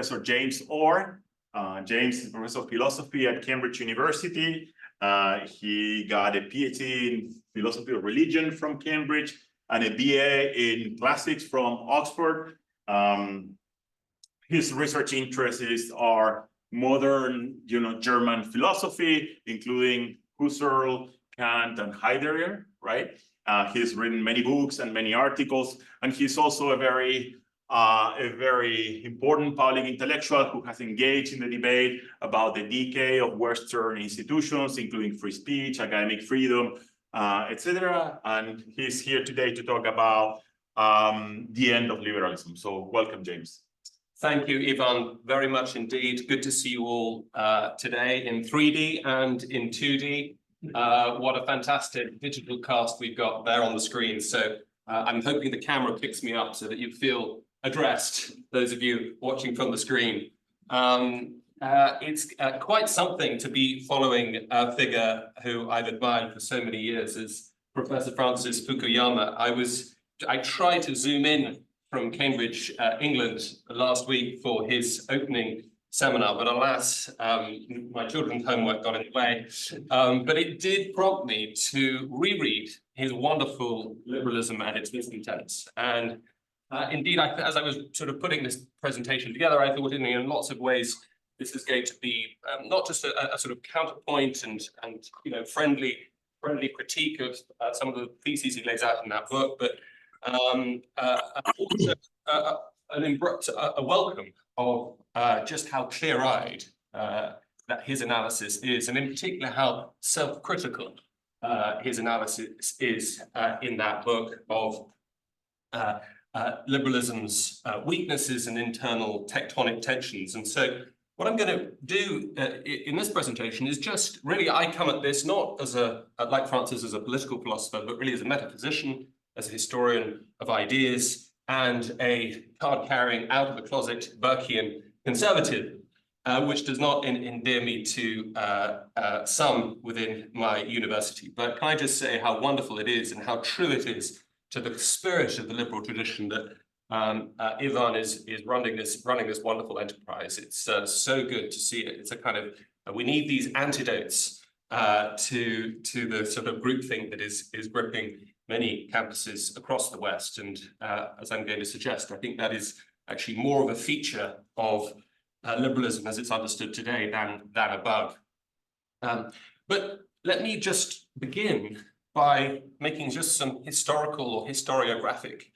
Professor James Orr. James is a professor of philosophy at Cambridge University. He got a PhD in philosophy of religion from Cambridge and a BA in classics from Oxford. His research interests are modern, German philosophy, including Husserl, Kant, and Heidegger, right? He's written many books and many articles, and he's also a very important public intellectual who has engaged in the debate about the decay of Western institutions, including free speech, academic freedom, etc. And he's here today to talk about the end of liberalism. So welcome, James. Thank you, Ivan, very much indeed. Good to see you all today in 3D and in 2D. What a fantastic digital cast we've got there on the screen. So I'm hoping the camera picks me up so that you feel addressed, those of you watching from the screen. It's quite something to be following a figure who I've admired for so many years as Professor Francis Fukuyama. I tried to zoom in from Cambridge, England last week for his opening seminar, but alas, my children's homework got in the way. But it did prompt me to reread his wonderful Liberalism and its Discontents. And indeed, as I was sort of putting this presentation together, I thought in lots of ways, this is going to be not just a sort of counterpoint and friendly critique of some of the theses he lays out in that book, but also a welcome of just how clear-eyed that his analysis is, and in particular how self-critical his analysis is in that book of liberalism's weaknesses and internal tectonic tensions. And so what I'm going to do in this presentation is just really, I come at this not as like Francis as a political philosopher, but really as a metaphysician, as a historian of ideas, and a card-carrying, out-of-the-closet Burkean conservative, which does not endear me to some within my university. But can I just say how wonderful it is and how true it is to the spirit of the liberal tradition that Ivan is running this wonderful enterprise. It's so good to see it. It's a kind of, we need these antidotes to the sort of groupthink that is gripping many campuses across the West. And as I'm going to suggest, I think that is actually more of a feature of liberalism as it's understood today than a bug. But let me just begin by making just some historical or historiographic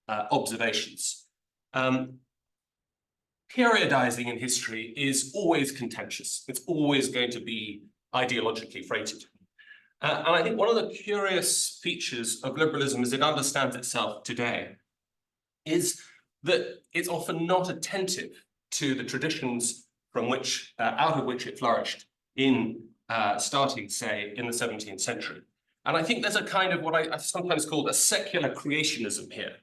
observations. Periodizing in history is always contentious. It's always going to be ideologically freighted. And I think one of the curious features of liberalism as it understands itself today is that it's often not attentive to the traditions from which, out of which it flourished in starting, say, in the 17th century. And I think there's a kind of what I sometimes call a secular creationism here.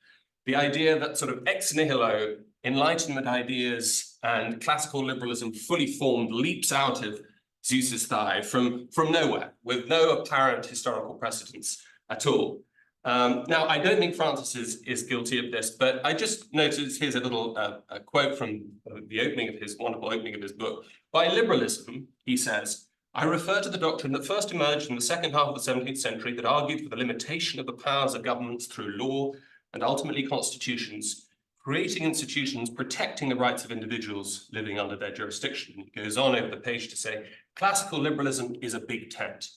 The idea that sort of ex nihilo Enlightenment ideas and classical liberalism fully formed leaps out of Zeus's thigh from nowhere, with no apparent historical precedence at all. Now, I don't think Francis is guilty of this, but I just noticed here's a little a quote from the opening of his wonderful opening of his book. By liberalism, he says, I refer to the doctrine that first emerged in the second half of the 17th century that argued for the limitation of the powers of governments through law and ultimately constitutions, creating institutions protecting the rights of individuals living under their jurisdiction. He goes on over the page to say, classical liberalism is a big tent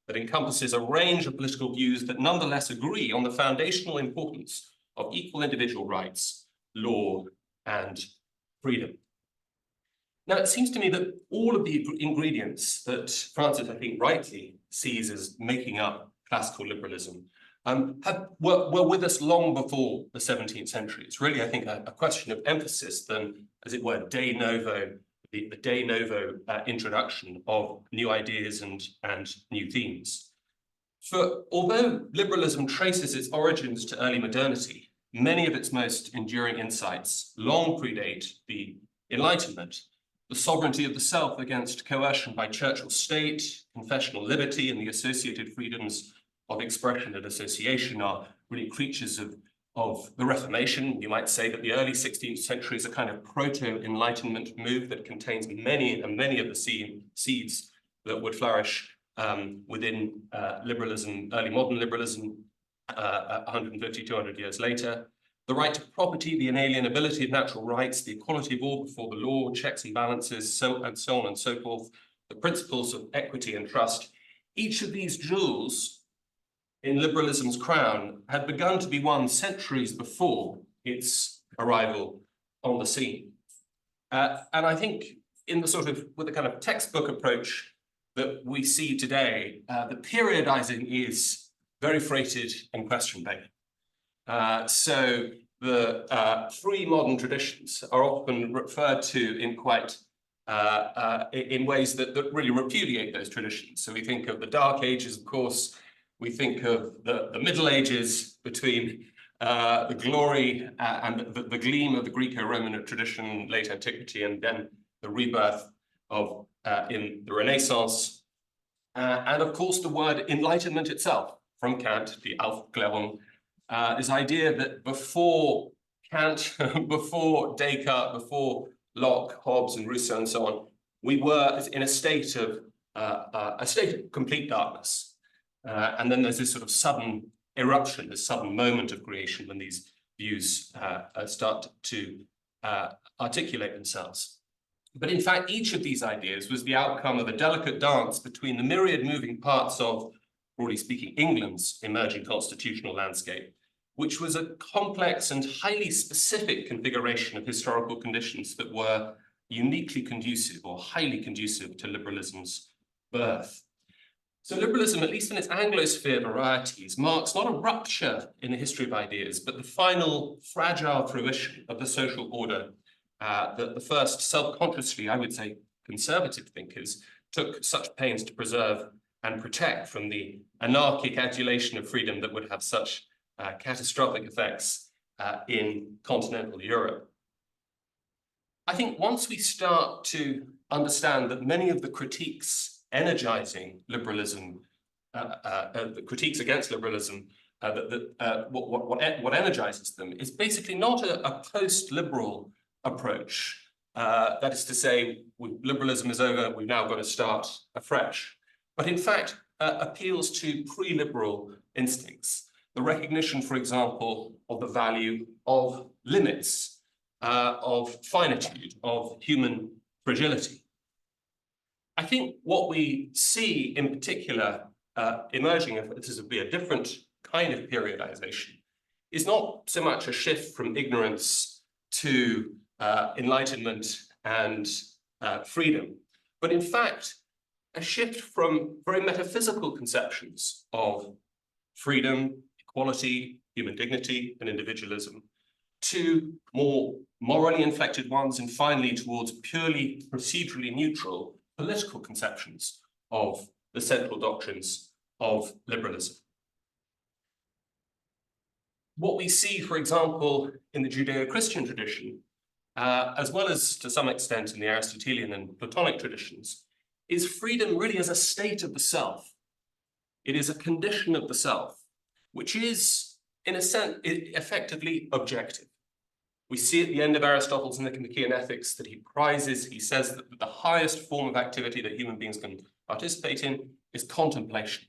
that encompasses a range of political views that nonetheless agree on the foundational importance of equal individual rights, law, and freedom. Now, it seems to me that all of the ingredients that Francis, I think, rightly sees as making up classical liberalism were with us long before the 17th century. It's really, I think, a question of emphasis than, as it were, de novo, the de novo introduction of new ideas and new themes. For although liberalism traces its origins to early modernity, many of its most enduring insights long predate the Enlightenment. The sovereignty of the self against coercion by church or state, confessional liberty, and the associated freedoms of expression and association are really creatures of of the Reformation. You might say that the early 16th century is a kind of proto-Enlightenment move that contains many of the seeds that would flourish within liberalism, early modern liberalism, 150, 200 years later. The right to property, the inalienability of natural rights, the equality of all before the law, checks and balances, so on and so forth, the principles of equity and trust. Each of these jewels in liberalism's crown had begun to be won centuries before its arrival on the scene. And I think in the sort of, with the kind of textbook approach that we see today, the periodizing is very freighted and question-based. So the three modern traditions are often referred to in quite in ways that really repudiate those traditions. So we think of the Dark Ages, of course. We think of the Middle Ages between the glory and the gleam of the Greco-Roman tradition, late antiquity, and then the rebirth of in the Renaissance. And of course, the word enlightenment itself, from Kant, the Aufklärung, this idea that before Kant, before Descartes, before Locke, Hobbes, and Rousseau, and so on, we were in a state of complete darkness. And then there's this sort of sudden eruption, this sudden moment of creation when these views start to articulate themselves. But in fact, each of these ideas was the outcome of a delicate dance between the myriad moving parts of, broadly speaking, England's emerging constitutional landscape, which was a complex and highly specific configuration of historical conditions that were uniquely conducive or highly conducive to liberalism's birth. So liberalism, at least in its Anglosphere varieties, marks not a rupture in the history of ideas, but the final fragile fruition of the social order that the first self-consciously, I would say, conservative thinkers took such pains to preserve and protect from the anarchic adulation of freedom that would have such catastrophic effects in continental Europe. I think once we start to understand that many of the critiques energizing liberalism, the critiques against liberalism, what energizes them is basically not a post-liberal approach. That is to say, liberalism is over, we've now got to start afresh. But in fact, appeals to pre-liberal instincts. The recognition, for example, of the value of limits, of finitude, of human fragility. I think what we see in particular emerging, if this would be a different kind of periodization, is not so much a shift from ignorance to enlightenment and freedom, but in fact, a shift from very metaphysical conceptions of freedom, equality, human dignity, and individualism to more morally inflected ones, and finally towards purely procedurally neutral political conceptions of the central doctrines of liberalism. What we see, for example, in the Judeo-Christian tradition, as well as to some extent in the Aristotelian and Platonic traditions, is freedom really as a state of the self. It is a condition of the self, which is, in a sense, effectively objective. We see at the end of Aristotle's Nicomachean Ethics that he says that the highest form of activity that human beings can participate in is contemplation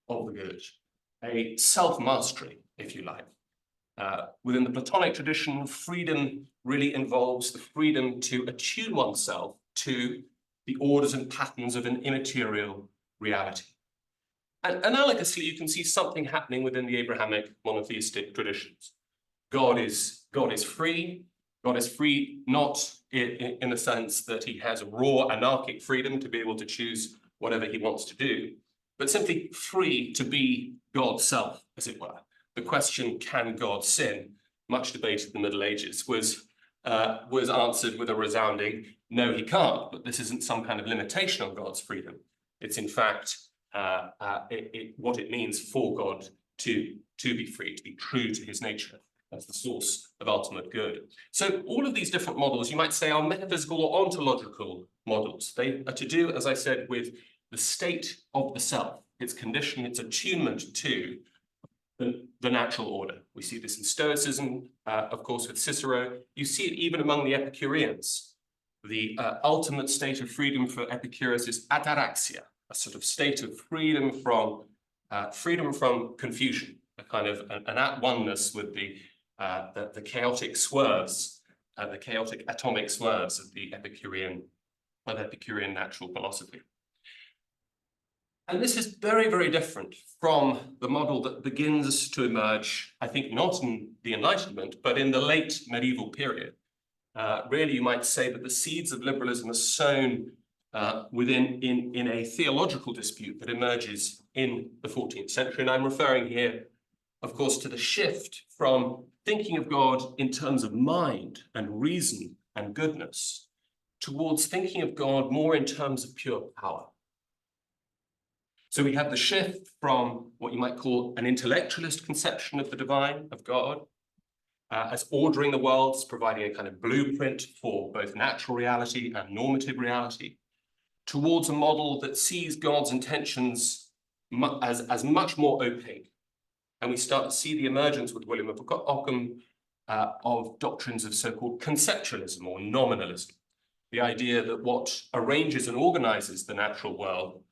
of the good, a self-mastery, if you like. Within the Platonic tradition, freedom really involves the freedom to attune oneself to the orders and patterns of an immaterial reality. And analogously, you can see something happening within the Abrahamic monotheistic traditions. God is free. God is free not in the sense that he has a raw anarchic freedom to be able to choose whatever he wants to do, but simply free to be God's self, as it were. The question, can God sin, much debated in the Middle Ages, was answered with a resounding, no, he can't, but this isn't some kind of limitation on God's freedom. It's in fact what it means for God to be free, to be true to his nature as the source of ultimate good. So all of these different models, you might say, are metaphysical or ontological models. They are to do, as I said, with the state of the self, its condition, its attunement to the natural order. We see this in Stoicism, of course, with Cicero. You see it even among the Epicureans. The ultimate state of freedom for Epicurus is ataraxia, a sort of state of freedom from confusion, a kind of an at-oneness with the chaotic swerves, the chaotic atomic swerves of the Epicurean natural philosophy. And this is very, very different from the model that begins to emerge, I think, not in the Enlightenment, but in the late medieval period. Really, you might say that the seeds of liberalism are sown in a theological dispute that emerges in the 14th century. And I'm referring here, of course, to the shift from thinking of God in terms of mind and reason and goodness towards thinking of God more in terms of pure power. So we have the shift from what you might call an intellectualist conception of the divine, of God, as ordering the world, as providing a kind of blueprint for both natural reality and normative reality, towards a model that sees God's intentions as much more opaque. And we start to see the emergence with William of Ockham of doctrines of so-called conceptualism or nominalism, the idea that what arranges and organizes the natural world,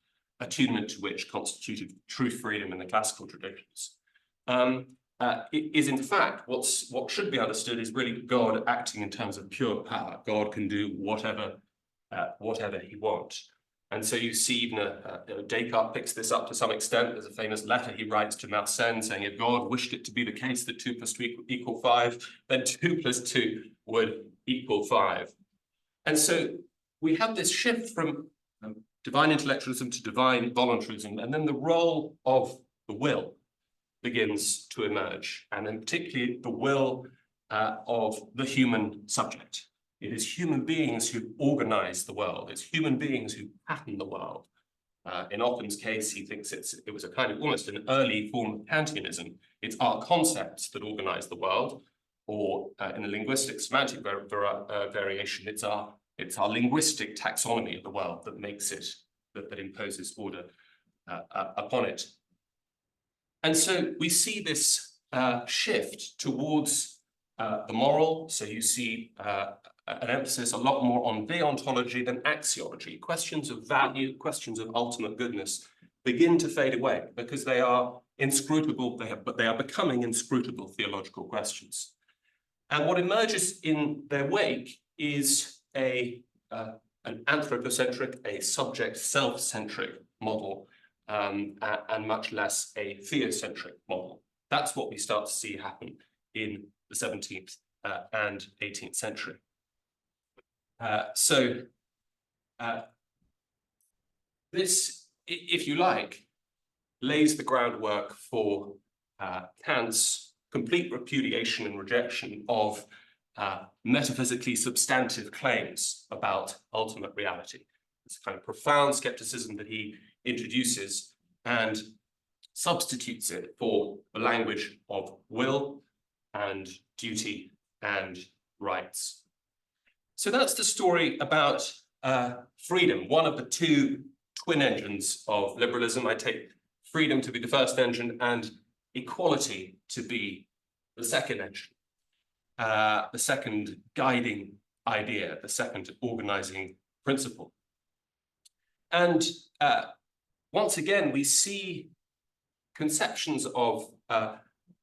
attunement to which constituted true freedom in the classical traditions, is in fact what should be understood is really God acting in terms of pure power. God can do whatever he wants. And so you see even Descartes picks this up to some extent. There's a famous letter he writes to Mersenne saying, if God wished it to be the case that 2 + 2 = 5, then 2 + 2 would equal 5. And so we have this shift from divine intellectualism to divine voluntarism, and then the role of the will begins to emerge, and then particularly the will of the human subject. It is human beings who organize the world. It's human beings who pattern the world. In Ockham's case, he thinks it was a kind of almost an early form of Kantianism. It's our concepts that organize the world, or in the linguistic semantic variation, it's our linguistic taxonomy of the world that makes it, that imposes order upon it. And so we see this shift towards the moral. So you see an emphasis a lot more on deontology than axiology. Questions of value, questions of ultimate goodness begin to fade away because they are inscrutable, but they are becoming inscrutable theological questions. And what emerges in their wake is an anthropocentric, a subject self-centric model, and much less a theocentric model. That's what we start to see happen in the 17th and 18th century. This, if you like, lays the groundwork for Kant's complete repudiation and rejection of metaphysically substantive claims about ultimate reality. It's a kind of profound skepticism that he introduces and substitutes it for the language of will and duty and rights. So that's the story about freedom, one of the two twin engines of liberalism. I take freedom to be the first engine and equality to be the second engine, the second guiding idea, the second organizing principle. And once again, we see conceptions of,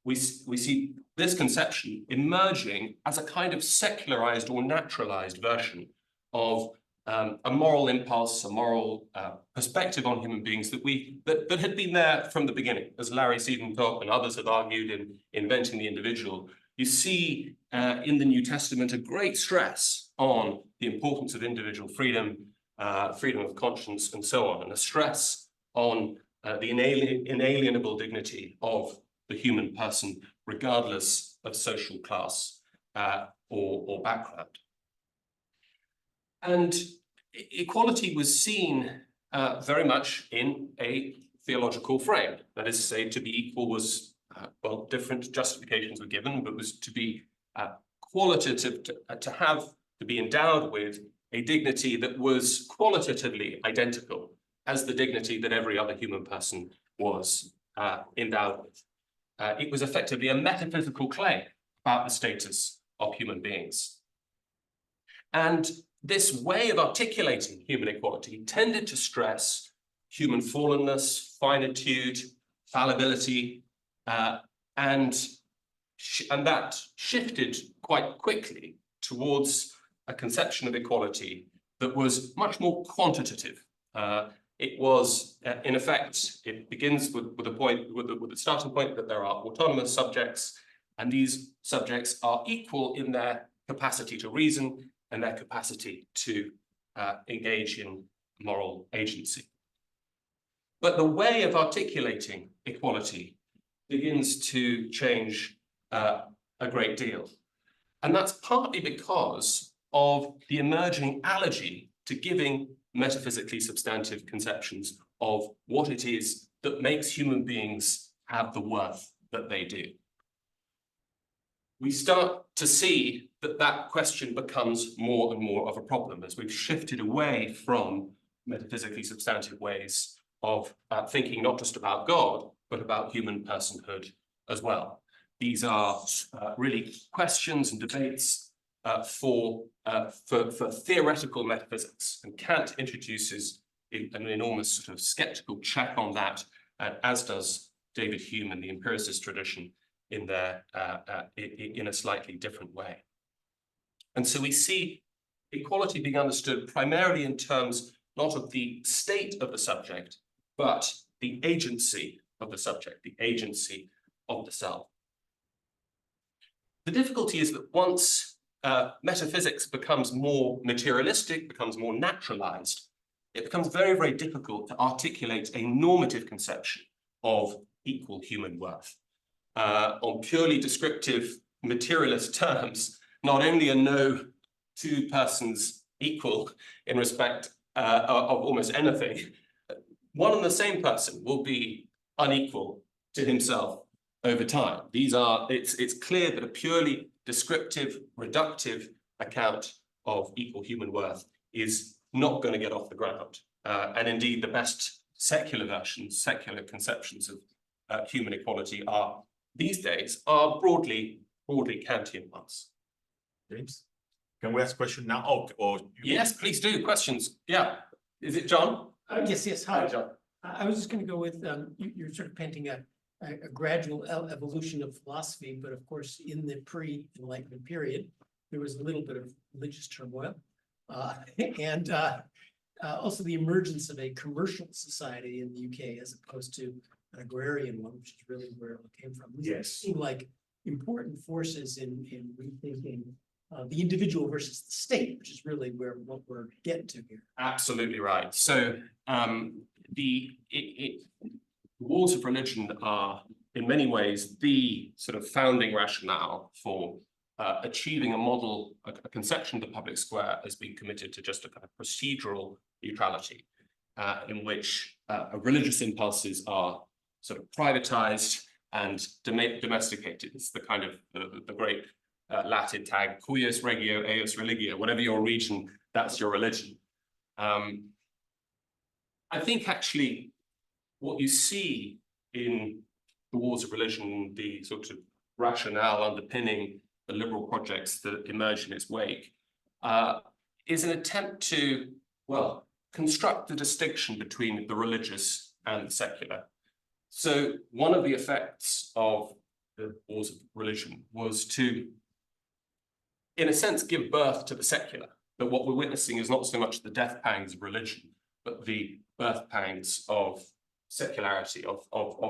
we see this conception emerging as a kind of secularized or naturalized version of a moral impulse, a moral perspective on human beings that had been there from the beginning, as Larry Siedentop and others have argued in Inventing the Individual. You see in the New Testament a great stress on the importance of individual freedom, freedom of conscience, and so on, and a stress on the inalienable dignity of the human person, regardless of social class or background. And equality was seen very much in a theological frame. That is to say, to be equal was, well, different justifications were given, but was to be qualitative, to be endowed with a dignity that was qualitatively identical as the dignity that every other human person was endowed with. It was effectively a metaphysical claim about the status of human beings. And this way of articulating human equality tended to stress human fallenness, finitude, fallibility, and that shifted quite quickly towards a conception of equality that was much more quantitative. It was, in effect, it begins with the starting point that there are autonomous subjects, and these subjects are equal in their capacity to reason and their capacity to engage in moral agency. But the way of articulating equality begins to change a great deal. And that's partly because of the emerging allergy to giving metaphysically substantive conceptions of what it is that makes human beings have the worth that they do. We start to see that that question becomes more and more of a problem as we've shifted away from metaphysically substantive ways of thinking not just about God, but about human personhood as well. These are really questions and debates for theoretical metaphysics, and Kant introduces an enormous sort of skeptical check on that, as does David Hume and the empiricist tradition in a slightly different way. And so we see equality being understood primarily in terms not of the state of the subject, but the agency of the subject, the agency of the self. The difficulty is that once metaphysics becomes more materialistic, becomes more naturalized, it becomes very, very difficult to articulate a normative conception of equal human worth. On purely descriptive materialist terms, not only are no two persons equal in respect of almost anything, one and the same person will be unequal to himself over time. It's clear that a purely descriptive, reductive account of equal human worth is not going to get off the ground. And indeed, the best secular versions, secular conceptions of human equality these days are broadly Kantian ones. James, can we ask a question now? Yes, please do. Questions. Yeah. Is it John? Yes. Hi, John. I was just going to go with, you're sort of painting a gradual evolution of philosophy, but of course, in the pre-Enlightenment period, there was a little bit of religious turmoil, and also the emergence of a commercial society in the UK as opposed to an agrarian one, which is really where it came from. Yes. Seem like important forces in rethinking the individual versus the state, which is really what we're getting to here. Absolutely right. So the wars of religion are in many ways the sort of founding rationale for achieving a model, a conception of the public square as being committed to just a kind of procedural neutrality, in which religious impulses are sort of privatized and domesticated. It's the kind of the great Latin tag, cuius regio, eius religio, whatever your region, that's your religion. I think actually what you see in the wars of religion, the sort of rationale underpinning the liberal projects that emerge in its wake, is an attempt to, well, construct the distinction between the religious and the secular. So one of the effects of the wars of religion was to, in a sense, give birth to the secular. That what we're witnessing is not so much the death pangs of religion, but the birth pangs of secularity, of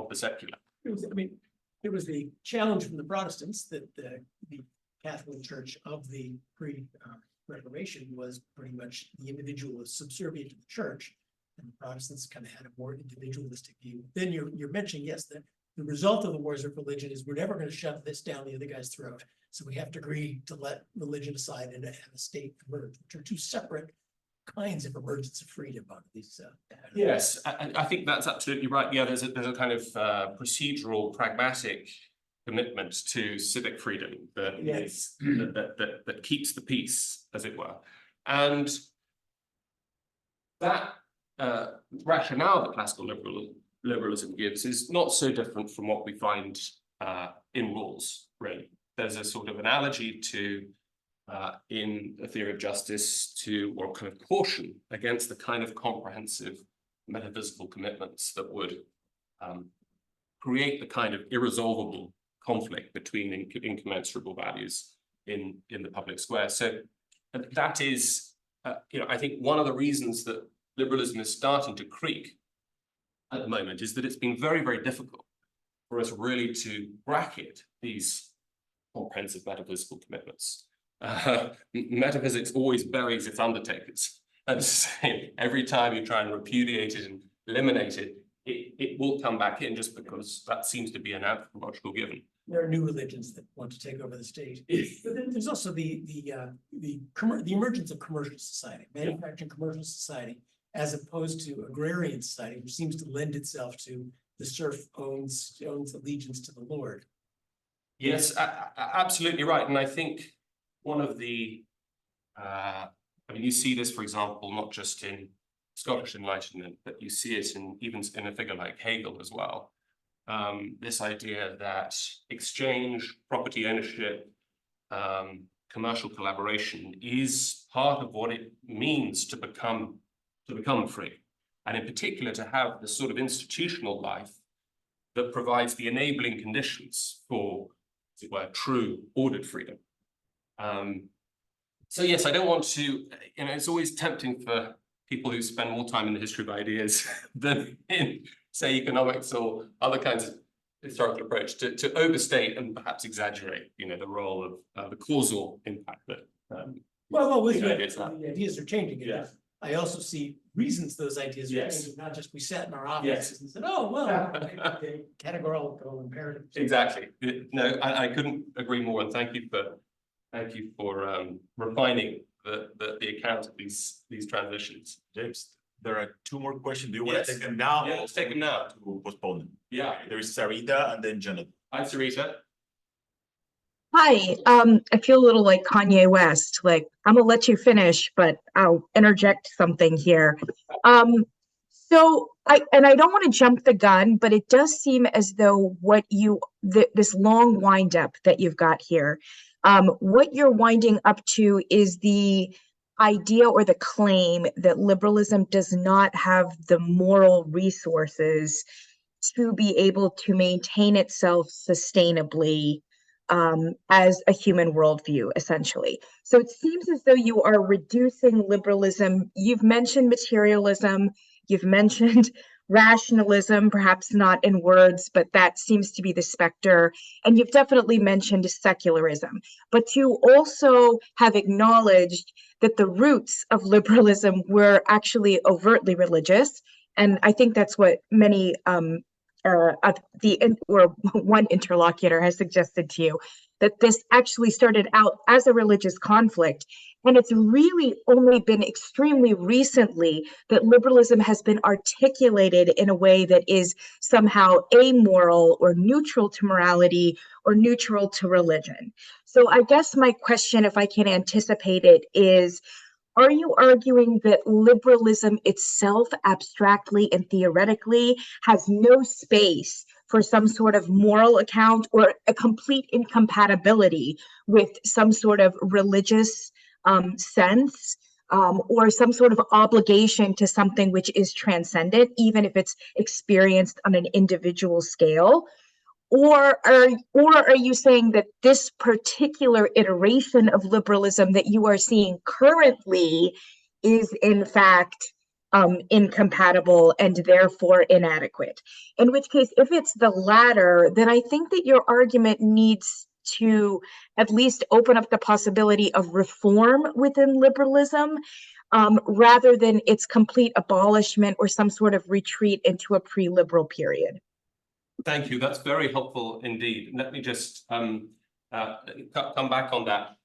the secular. It was the challenge from the Protestants that the Catholic Church of the pre-Reformation was pretty much the individual was subservient to the church, and the Protestants kind of had a more individualistic view. Then you're mentioning, yes, that the result of the wars of religion is we're never going to shove this down the other guy's throat. So we have to agree to let religion aside and have a state emerge, which are two separate kinds of emergence of freedom out of these. Yes, I think that's absolutely right. Yeah, there's a kind of procedural, pragmatic commitment to civic freedom that Yes. that keeps the peace, as it were, and that rationale that classical liberalism gives is not so different from what we find in rules, really. There's a sort of analogy to, in a theory of justice, or kind of caution against the kind of comprehensive metaphysical commitments that would create the kind of irresolvable conflict between incommensurable values in the public square. So that is, I think one of the reasons that liberalism is starting to creak at the moment is that it's been very, very difficult for us really to bracket these comprehensive metaphysical commitments. Metaphysics always buries its undertakers. And every time you try and repudiate it and eliminate it, it will come back in, just because that seems to be an anthropological given. There are new religions that want to take over the state. But then there's also the emergence of commercial society, manufacturing commercial society, as opposed to agrarian society, which seems to lend itself to the serf owns allegiance to the Lord. Yes, absolutely right. And I think one of the, you see this, for example, not just in Scottish Enlightenment, but you see it even in a figure like Hegel as well. This idea that exchange, property ownership, commercial collaboration is part of what it means to become free, and in particular to have the sort of institutional life that provides the enabling conditions for, as it were, true ordered freedom. So yes, I don't want to, it's always tempting for people who spend more time in the history of ideas than in, say, economics or other kinds of historical approach to overstate and perhaps exaggerate, the role of the causal impact that the ideas are changing. Yeah. I also see reasons those ideas are Yes. changing, not just we sat in our offices and said, oh, well, categorical imperatives. Exactly. No, I couldn't agree more, and thank you for refining the account of these transitions. James, there are two more questions. Do you want Yes. to take them now? Yeah, let's take them now. To postpone them. Yeah. There is Sarita and then Jonathan. Hi, Sarita. Hi, I feel a little like Kanye West, like I'm gonna let you finish, but I'll interject something here. So I don't want to jump the gun, but it does seem as though this long wind up that you've got here, what you're winding up to is the idea or the claim that liberalism does not have the moral resources to be able to maintain itself sustainably as a human worldview, essentially. So it seems as though you are reducing liberalism. You've mentioned materialism, you've mentioned rationalism, perhaps not in words, but that seems to be the specter. And you've definitely mentioned secularism. But you also have acknowledged that the roots of liberalism were actually overtly religious. And I think that's what many one interlocutor has suggested to you, that this actually started out as a religious conflict. And it's really only been extremely recently that liberalism has been articulated in a way that is somehow amoral or neutral to morality or neutral to religion. So I guess my question, if I can anticipate it, is, are you arguing that liberalism itself, abstractly and theoretically, has no space for some sort of moral account or a complete incompatibility with some sort of religious sense, or some sort of obligation to something which is transcendent, even if it's experienced on an individual scale? Or are you saying that this particular iteration of liberalism that you are seeing currently is in fact incompatible and therefore inadequate? In which case, if it's the latter, then I think that your argument needs to at least open up the possibility of reform within liberalism, rather than its complete abolishment or some sort of retreat into a pre-liberal period. Thank you. That's very helpful indeed. Let me just come back on that.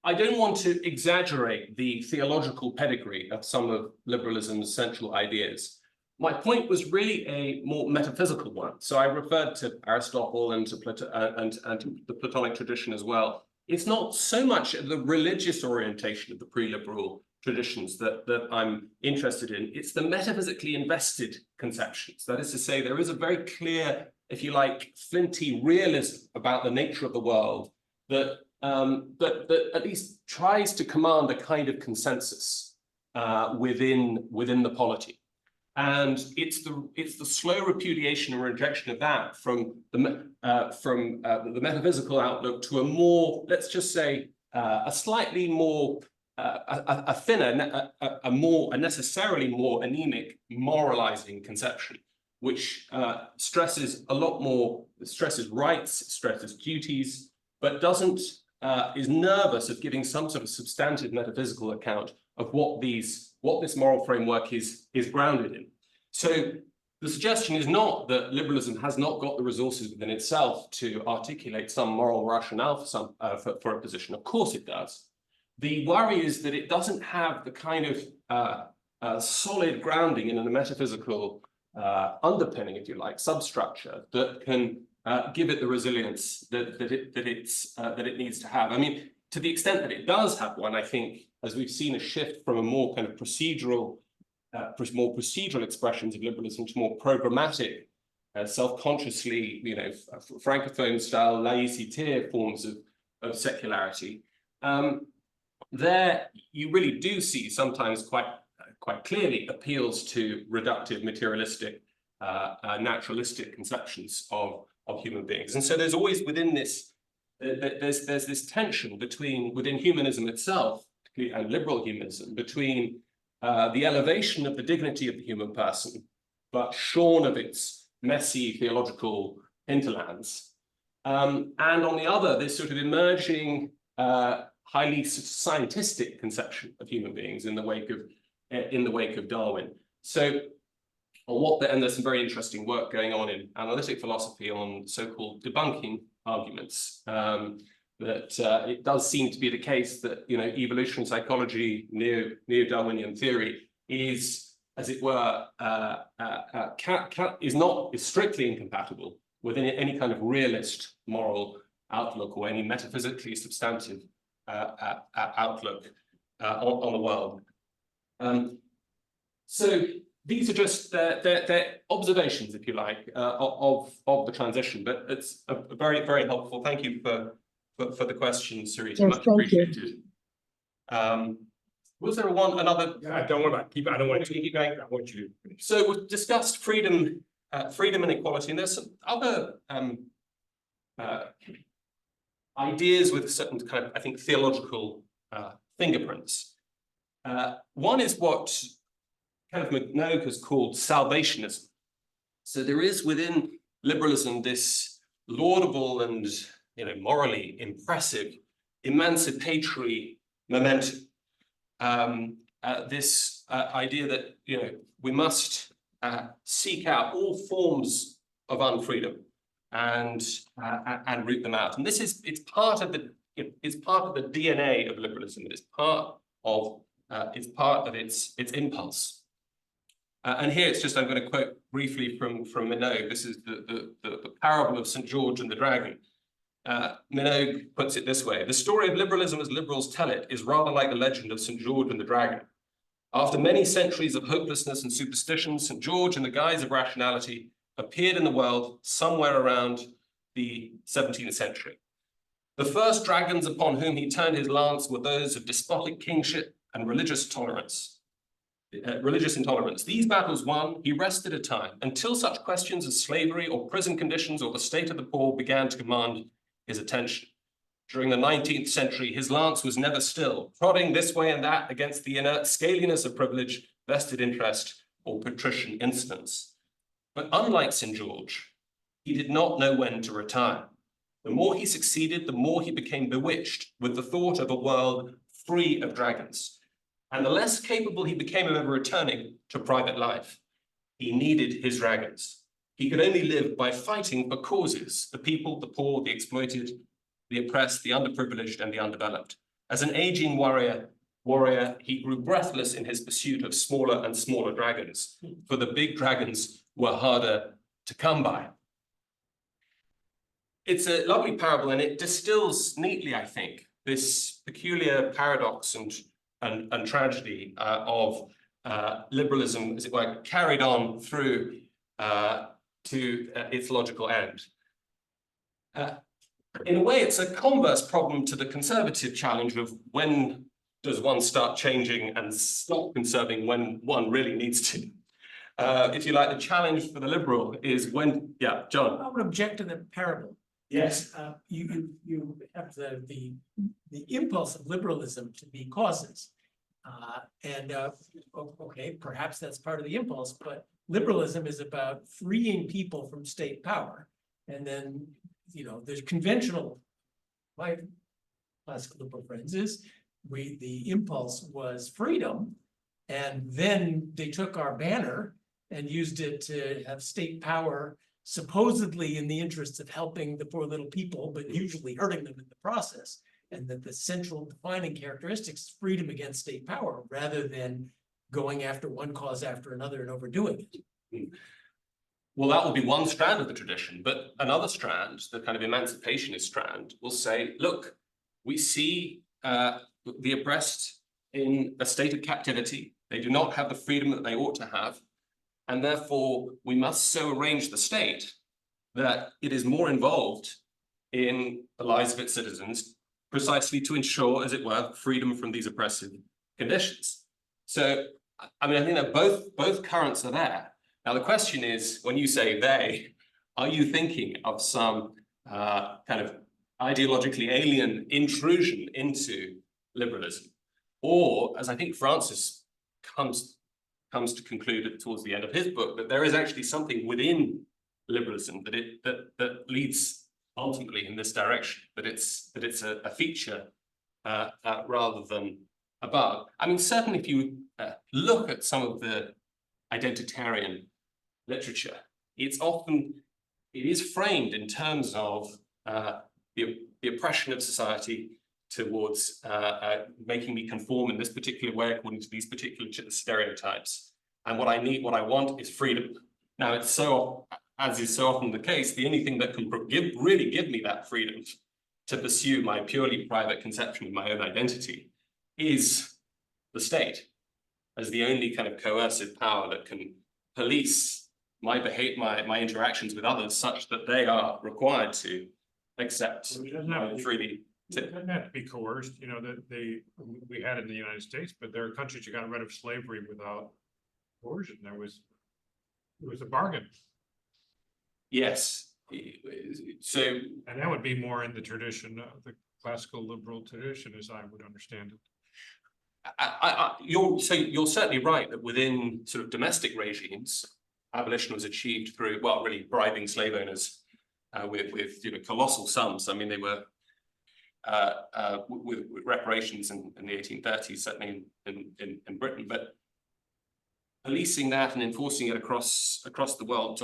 I don't want to exaggerate the theological pedigree of some of liberalism's central ideas. My point was really a more metaphysical one. So I referred to Aristotle and to the Platonic tradition as well. It's not so much the religious orientation of the pre-liberal traditions that I'm interested in. It's the metaphysically invested conceptions. That is to say, there is a very clear if you like, flinty realism about the nature of the world that that at least tries to command a kind of consensus within the polity. And it's the slow repudiation and rejection of that from the metaphysical outlook to a more, let's just say, a slightly more a thinner, a necessarily more anemic moralizing conception, which stresses a lot more, stresses rights, stresses duties, but is nervous of giving some sort of substantive metaphysical account of what this moral framework is grounded in. So the suggestion is not that liberalism has not got the resources within itself to articulate some moral rationale for a position. Of course it does. The worry is that it doesn't have the kind of solid grounding in a metaphysical underpinning, if you like, substructure that can give it the resilience that it needs to have. I mean, to the extent that it does have one, I think, as we've seen a shift from a more kind of procedural, more procedural expressions of liberalism to more programmatic, self-consciously, francophone-style laïcité forms of secularity. There, you really do see sometimes quite clearly appeals to reductive, materialistic, naturalistic conceptions of human beings. And so there's always within this, there's this tension within humanism itself, and liberal humanism, between the elevation of the dignity of the human person, but shorn of its messy theological hinterlands. And on the other, this sort of emerging highly scientistic conception of human beings in the wake of Darwin. So and there's some very interesting work going on in analytic philosophy on so-called debunking arguments. That it does seem to be the case that evolutionary psychology, neo-Darwinian theory is, as it were, is strictly incompatible with any kind of realist moral outlook or any metaphysically substantive outlook on the world. So these are just they're observations, if you like, of the transition. But it's very, very helpful. Thank you for the question, Sarita. Yes, much thank you. appreciated. Was there another? I don't want to keep going. I want you to finish. So we've discussed freedom and equality, and there's some other ideas with certain kind of, I think, theological fingerprints. One is what Kenneth McNogue has called salvationism. So there is within liberalism this laudable and morally impressive emancipatory momentum. This idea that we must seek out all forms of unfreedom and root them out. And it's part of the DNA of liberalism. It's part of its impulse. And here it's just, I'm going to quote briefly from Minogue. This is the parable of St. George and the dragon. Minogue puts it this way: the story of liberalism as liberals tell it is rather like the legend of St. George and the dragon. After many centuries of hopelessness and superstition, St. George, in the guise of rationality, appeared in the world somewhere around the 17th century. The first dragons upon whom he turned his lance were those of despotic kingship and religious intolerance. These battles won, he rested a time until such questions as slavery or prison conditions or the state of the poor began to command his attention. During the 19th century, his lance was never still, prodding this way and that against the inert scaliness of privilege, vested interest, or patrician insolence. But unlike St. George, he did not know when to retire. The more he succeeded, the more he became bewitched with the thought of a world free of dragons. And the less capable he became of ever returning to private life. He needed his dragons. He could only live by fighting for causes: the people, the poor, the exploited, the oppressed, the underprivileged, and the undeveloped. As an aging warrior, he grew breathless in his pursuit of smaller and smaller dragons, for the big dragons were harder to come by. It's a lovely parable, and it distills neatly, I think, this peculiar paradox and tragedy of liberalism, as it were, carried on through to its logical end. In a way, it's a converse problem to the conservative challenge of when does one start changing and stop conserving when one really needs to. If you like, the challenge for the liberal is when, yeah, John. I would object to the parable. Yes. You have the impulse of liberalism to be causes. Okay, perhaps that's part of the impulse, but liberalism is about freeing people from state power. And then, there's conventional, my classical liberal friends is, the impulse was freedom. And then they took our banner and used it to have state power, supposedly in the interests of helping the poor little people, but usually hurting them in the process. And that the central defining characteristic is freedom against state power, rather than going after one cause after another and overdoing it. Well, that will be one strand of the tradition, but another strand, the kind of emancipationist strand, will say, look, we see the oppressed in a state of captivity. They do not have the freedom that they ought to have. And therefore, we must so arrange the state that it is more involved in the lives of its citizens, precisely to ensure, as it were, freedom from these oppressive conditions. So, I mean, I think that both currents are there. Now, the question is, when you say they, are you thinking of some kind of ideologically alien intrusion into liberalism? Or, as I think Francis comes to conclude towards the end of his book, that there is actually something within liberalism that leads ultimately in this direction, that it's a feature rather than a bug. I mean, certainly if you look at some of the identitarian literature, it is framed in terms of the oppression of society towards making me conform in this particular way according to these particular stereotypes. And what I want is freedom. Now, it's so, as is so often the case, the only thing that can really give me that freedom to pursue my purely private conception of my own identity is the state, as the only kind of coercive power that can police my interactions with others such that they are required to accept freely. It doesn't have to be coerced, that we had it in the United States, but there are countries that got rid of slavery without coercion. It was a bargain. Yes. So, and that would be more in the tradition of the classical liberal tradition, as I would understand it. You're certainly right that within sort of domestic regimes, abolition was achieved through, well, really bribing slave owners with colossal sums. I mean, they were with reparations in the 1830s, certainly in Britain, but policing that and enforcing it across the world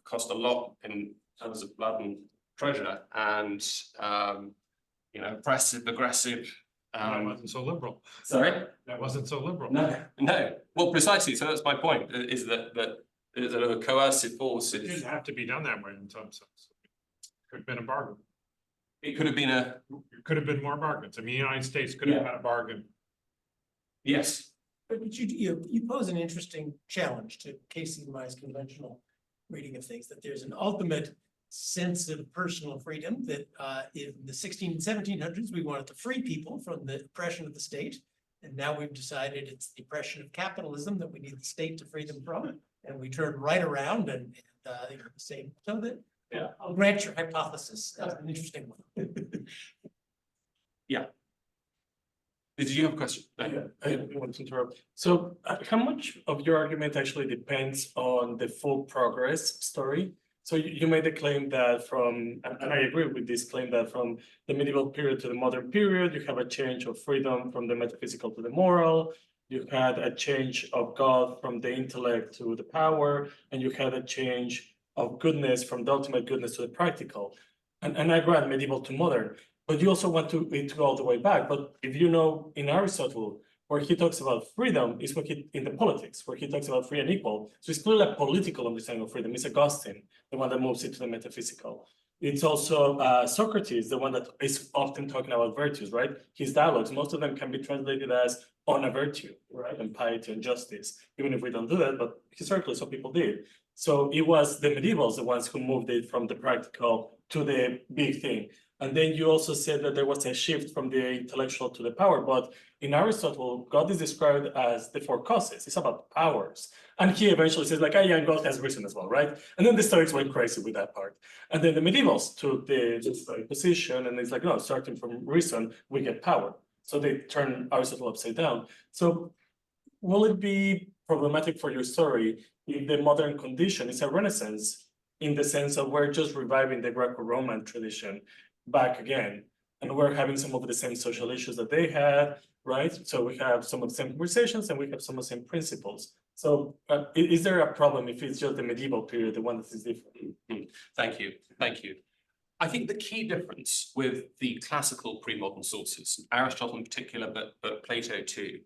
cost a lot in terms of blood and treasure, and oppressive, aggressive. That wasn't so liberal. Sorry? That wasn't so liberal. No. Well, precisely. So that's my point, is that a coercive force. It didn't have to be done that way in some sense. It could have been a bargain. It could have been It could have been more bargains. I mean, the United States could have had a bargain. Yes. But you pose an interesting challenge to Casey and Mai's conventional reading of things, that there's an ultimate sense of personal freedom, that in the 1600s and 1700s, we wanted to free people from the oppression of the state. And now we've decided it's the oppression of capitalism that we need the state to free them from. And we turn right around and say, so that, yeah, I'll grant your hypothesis. That's an interesting one. Yeah. Did you have a question? Yeah, I didn't want to interrupt. So how much of your argument actually depends on the full progress story? So you made the claim that and I agree with this claim, that from the medieval period to the modern period, you have a change of freedom from the metaphysical to the moral. You had a change of God from the intellect to the power, and you had a change of goodness from the ultimate goodness to the practical. And I grant medieval to modern, but you also want it to go all the way back. But if you know, in Aristotle, where he talks about freedom is in the politics, where he talks about free and equal. So it's clearly a political understanding of freedom. It's Augustine, the one that moves it to the metaphysical. It's also Socrates, the one that is often talking about virtues, right? His dialogues, most of them can be translated as on a virtue, right? And piety and justice, even if we don't do that, but historically some people did. So it was the medievals, the ones who moved it from the practical to the big thing. And then you also said that there was a shift from the intellectual to the power, but in Aristotle, God is described as the four causes. It's about powers. And he eventually says like, yeah, God has reason as well, right? And then the Stoics went crazy with that part. And then the medievals took the Stoic position, and it's like, no, starting from reason, we get power. So they turn Aristotle upside down. So will it be problematic for your story if the modern condition is a renaissance in the sense of we're just reviving the Greco-Roman tradition back again, and we're having some of the same social issues that they had, right? So we have some of the same conversations and we have some of the same principles. So is there a problem if it's just the medieval period, the one that is different? Thank you, thank you. I think the key difference with the classical pre-modern sources, Aristotle in particular, but Plato too,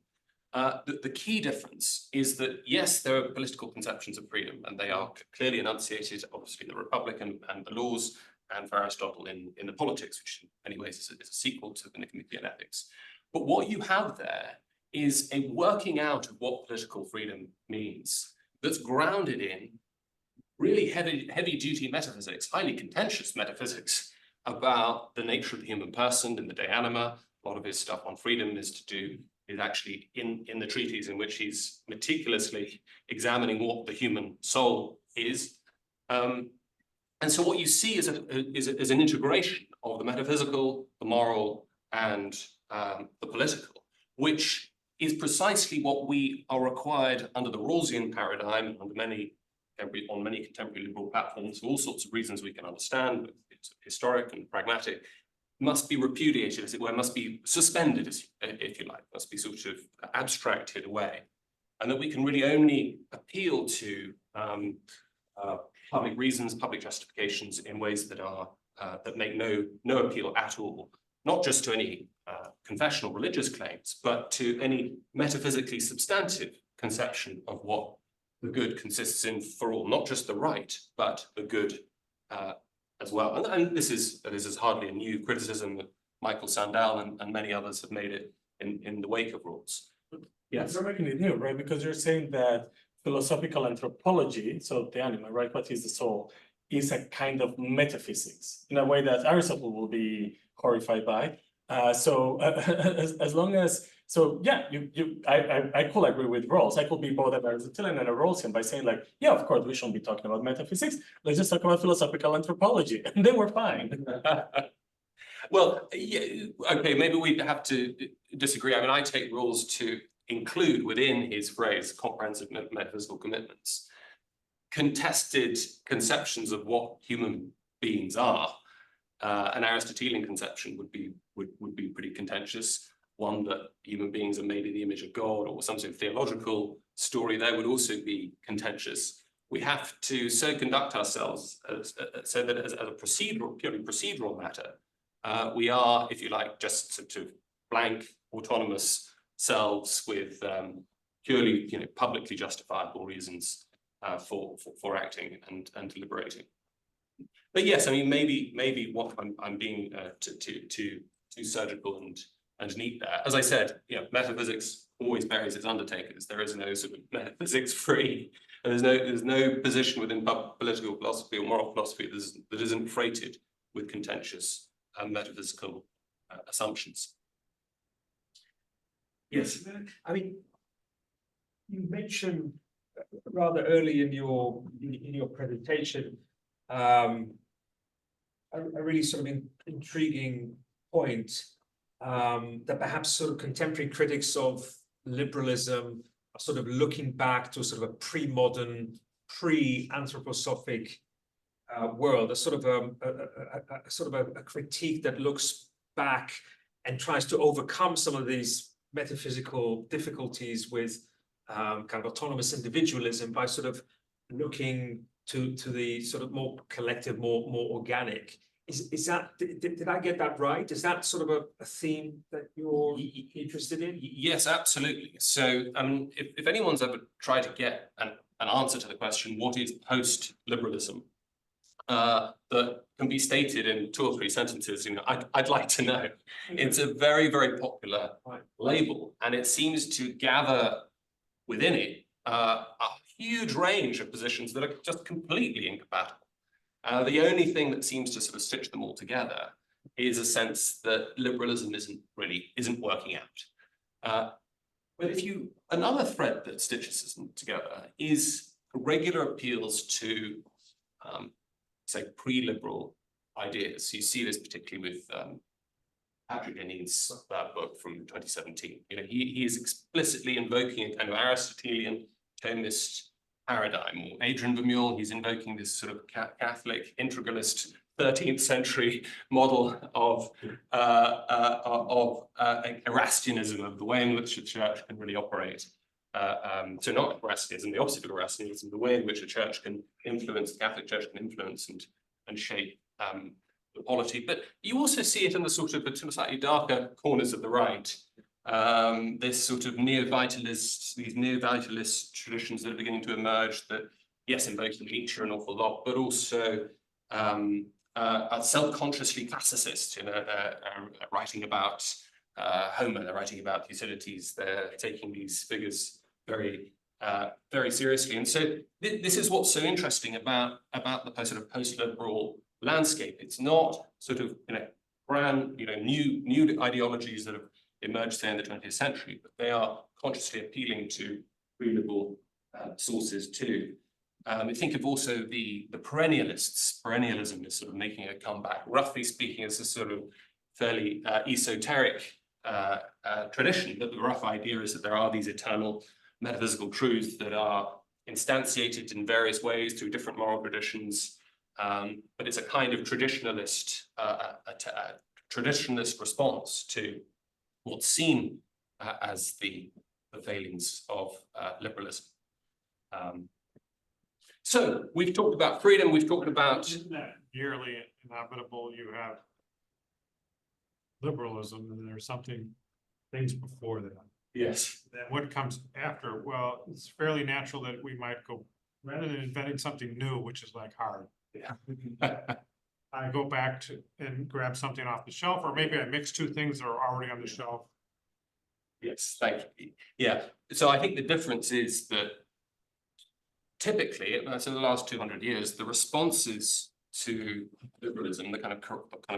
the key difference is that, yes, there are political conceptions of freedom, and they are clearly enunciated, obviously, in the Republic and the laws, and for Aristotle in the Politics, which in many ways is a sequel to the Nicomachean Ethics. But what you have there is a working out of what political freedom means that's grounded in really heavy-duty metaphysics, highly contentious metaphysics about the nature of the human person in the De Anima. A lot of his stuff on freedom is actually in the treatise in which he's meticulously examining what the human soul is. And so what you see is an integration of the metaphysical, the moral, and the political, which is precisely what we are required under the Rawlsian paradigm, on many contemporary liberal platforms, for all sorts of reasons we can understand, but it's historic and pragmatic, must be repudiated, as it were, must be suspended, if you like, must be sort of abstracted away. And that we can really only appeal to public reasons, public justifications in ways that are that make no appeal at all, not just to any confessional religious claims, but to any metaphysically substantive conception of what the good consists in for all, not just the right, but the good as well. And this is hardly a new criticism that Michael Sandel and many others have made it in the wake of Rawls. Yes. You're making it new, right? Because you're saying that philosophical anthropology, so the anima, right? What is the soul, is a kind of metaphysics in a way that Aristotle will be horrified by. As long as, so yeah, I could agree with Rawls. I could be both an Aristotelian and a Rawlsian by saying like, yeah, of course, we shouldn't be talking about metaphysics. Let's just talk about philosophical anthropology, and then we're fine. Well, yeah, okay, maybe we have to disagree. I mean, I take Rawls to include within his phrase comprehensive metaphysical commitments contested conceptions of what human beings are. An Aristotelian conception would be pretty contentious. One that human beings are made in the image of God, or some sort of theological story there would also be contentious. We have to so conduct ourselves so that as a purely procedural matter, we are, if you like, just sort of blank, autonomous selves with purely, publicly justifiable reasons for acting and deliberating. But yes, I mean, maybe what I'm being too surgical and neat there. As I said, metaphysics always buries its undertakers. There is no sort of metaphysics free, and there's no position within political philosophy or moral philosophy that isn't freighted with contentious metaphysical assumptions. Yes, I mean, you mentioned rather early in your presentation a really sort of intriguing point that perhaps sort of contemporary critics of liberalism are sort of looking back to sort of a pre-modern, pre-anthroposophic world, a sort of a critique that looks back and tries to overcome some of these metaphysical difficulties with kind of autonomous individualism by sort of looking to the sort of more collective, more organic. Is that, did I get that right? Is that sort of a theme that you're interested in? Yes, absolutely. So if anyone's ever tried to get an answer to the question, what is post-liberalism, that can be stated in 2 or 3 sentences, I'd like to know. It's a very, very popular label, and it seems to gather within it a huge range of positions that are just completely incompatible. The only thing that seems to sort of stitch them all together is a sense that liberalism isn't working out. But another thread that stitches them together is regular appeals to, say, pre-liberal ideas. You see this particularly with Patrick Deneen's book from 2017. You know, he is explicitly invoking a kind of Aristotelian Thomist paradigm. Or Adrian Vermeule, he's invoking this sort of Catholic integralist 13th century model of Erastianism, of the way in which the church can really operate. So not Erastianism, the opposite of Erastianism, the way in which the church can influence, the Catholic Church can influence and shape the polity. But you also see it in the sort of slightly darker corners of the right. This sort of these neo-vitalist traditions that are beginning to emerge that, yes, invoke Nietzsche an awful lot, but also are self-consciously classicist, you know, writing about Homer, they're writing about utilities, they're taking these figures very seriously. And so this is what's so interesting about the sort of post-liberal landscape. It's not sort of, you know, brand, you know, new ideologies that have emerged there in the 20th century, but they are consciously appealing to pre-liberal sources too. I think of also the perennialists. Perennialism is sort of making a comeback. Roughly speaking, it's a sort of fairly esoteric tradition, but the rough idea is that there are these eternal metaphysical truths that are instantiated in various ways through different moral traditions. But it's a kind of traditionalist response to what's seen as the failings of liberalism. So we've talked about freedom, we've talked about... Isn't that nearly inevitable? You have liberalism and there's things before that. Yes. Then what comes after? Well, it's fairly natural that we might go, rather than inventing something new, which is like hard. Yeah. I go back to and grab something off the shelf, or maybe I mix two things that are already on the shelf. Yes, thank you. Yeah, so I think the difference is that typically, so the last 200 years, the responses to liberalism, the kind of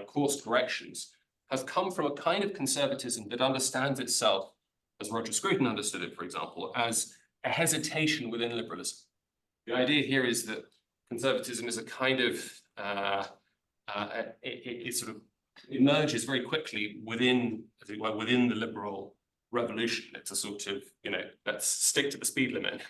course corrections, has come from a kind of conservatism that understands itself, as Roger Scruton understood it, for example, as a hesitation within liberalism. The idea here is that conservatism is a kind of, it sort of emerges very quickly within, as it were, within the liberal revolution. It's a sort of, you know, let's stick to the speed limit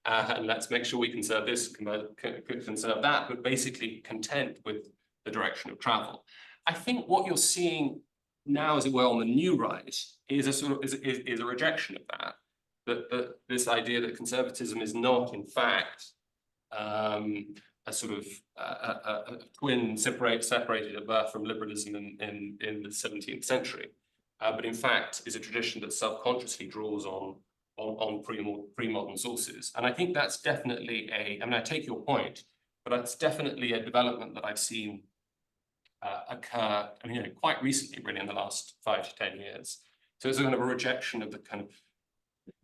and let's make sure we conserve this, conserve that, but basically content with the direction of travel. I think what you're seeing now, as it were, on the new right is a sort of is a rejection of that. That this idea that conservatism is not, in fact, a sort of a twin separated at birth from liberalism in the 17th century, but in fact is a tradition that self-consciously draws on pre-modern sources. And I think that's definitely I mean, I take your point, but that's definitely a development that I've seen occur, I mean, you know, quite recently, really, in the last 5 to 10 years. So it's a kind of a rejection of the kind of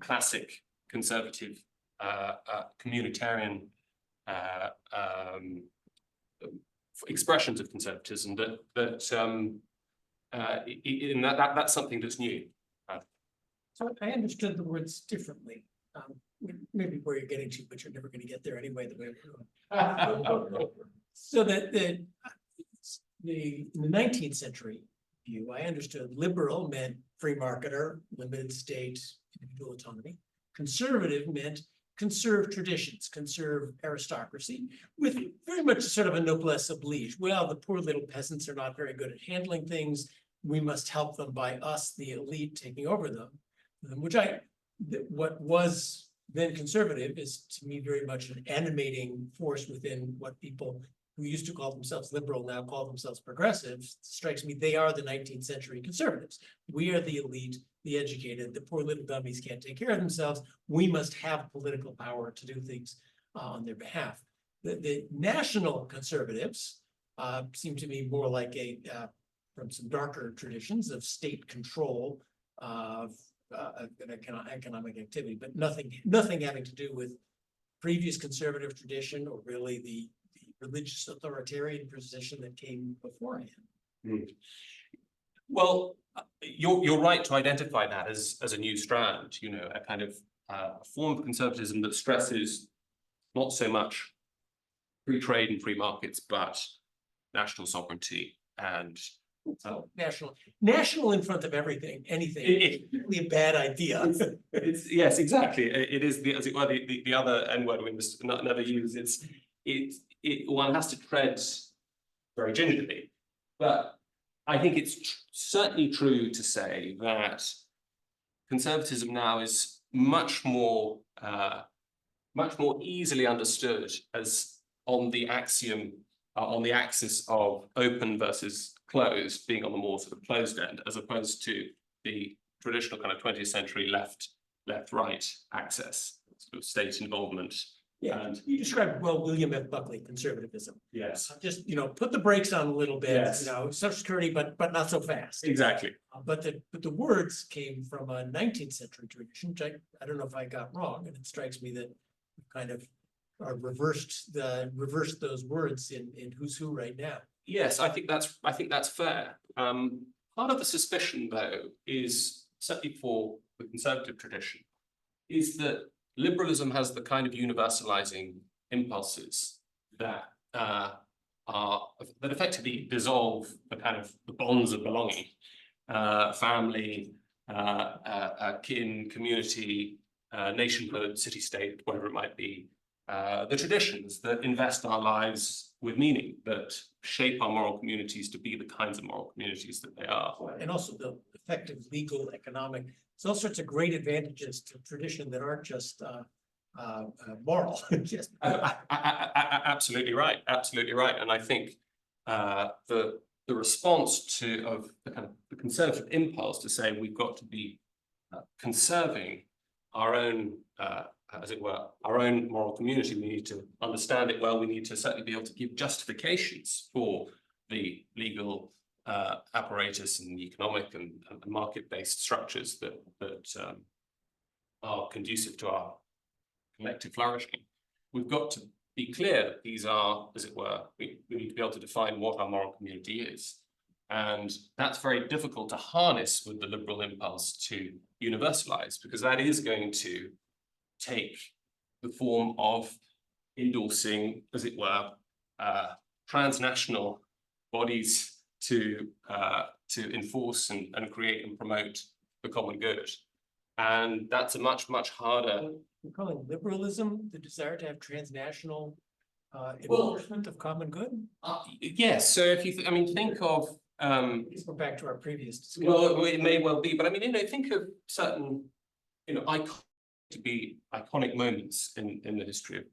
classic conservative communitarian expressions of conservatism that's something that's new. So I understood the words differently. Maybe where you're getting to, but you're never going to get there anyway, the way we're doing. So that in the 19th century view, I understood liberal meant free marketer, limited state, individual autonomy. Conservative meant conserve traditions, conserve aristocracy, with very much sort of a noblesse oblige. Well, the poor little peasants are not very good at handling things. We must help them by us, the elite, taking over them. Which what was then conservative is to me very much an animating force within what people who used to call themselves liberal now call themselves progressive. Strikes me they are the 19th century conservatives. We are the elite, the educated, the poor little dummies can't take care of themselves. We must have political power to do things on their behalf. The national conservatives seem to me more like from some darker traditions of state control of economic activity, but nothing having to do with previous conservative tradition or really the religious authoritarian position that came beforehand? Well, you're right to identify that as a new strand, you know, a kind of form of conservatism that stresses not so much free trade and free markets, but national sovereignty and National in front of everything, anything, is really a bad idea. it's yes, exactly. It is the, as it were, the other N word we must never use. One has to tread very gingerly, but I think it's certainly true to say that conservatism now is much more easily understood as on the axiom, on the axis of open versus closed, being on the more sort of closed end, as opposed to the traditional kind of 20th century left-right axis, sort of state involvement. Yeah, And you described well William F. Buckley conservatism. yes, Just, put the brakes on a little bit, Yes. Social Security, but not so fast. exactly. But the words came from a 19th century tradition, which I don't know if I got wrong, and it strikes me that we kind of reversed those words in Who's Who right now. Yes, I think that's fair. Part of the suspicion, though, is certainly for the conservative tradition, is that liberalism has the kind of universalizing impulses that that effectively dissolve the kind of the bonds of belonging, family, kin, community, nationhood, city-state, whatever it might be. The traditions that invest our lives with meaning, that shape our moral communities to be the kinds of moral communities that they are. And also the effective legal, economic, there's all sorts of great advantages to tradition that aren't just moral. Just Absolutely right, absolutely right. And I think the response of the kind of the conservative impulse to say we've got to be conserving our own, as it were, our own moral community. We need to understand it well. We need to certainly be able to give justifications for the legal apparatus and the economic and market-based structures that are conducive to our collective flourishing. We've got to be clear that these are, as it were, we need to be able to define what our moral community is. And that's very difficult to harness with the liberal impulse to universalize, because that is going to take the form of endorsing, as it were, transnational bodies to enforce and create and promote the common good. And that's a much harder. We're calling liberalism the desire to have transnational enforcement of common good. Yes. So if you, think of. Let's go back to our previous discussion. Well, it may well be, but think of certain, iconic moments in the history of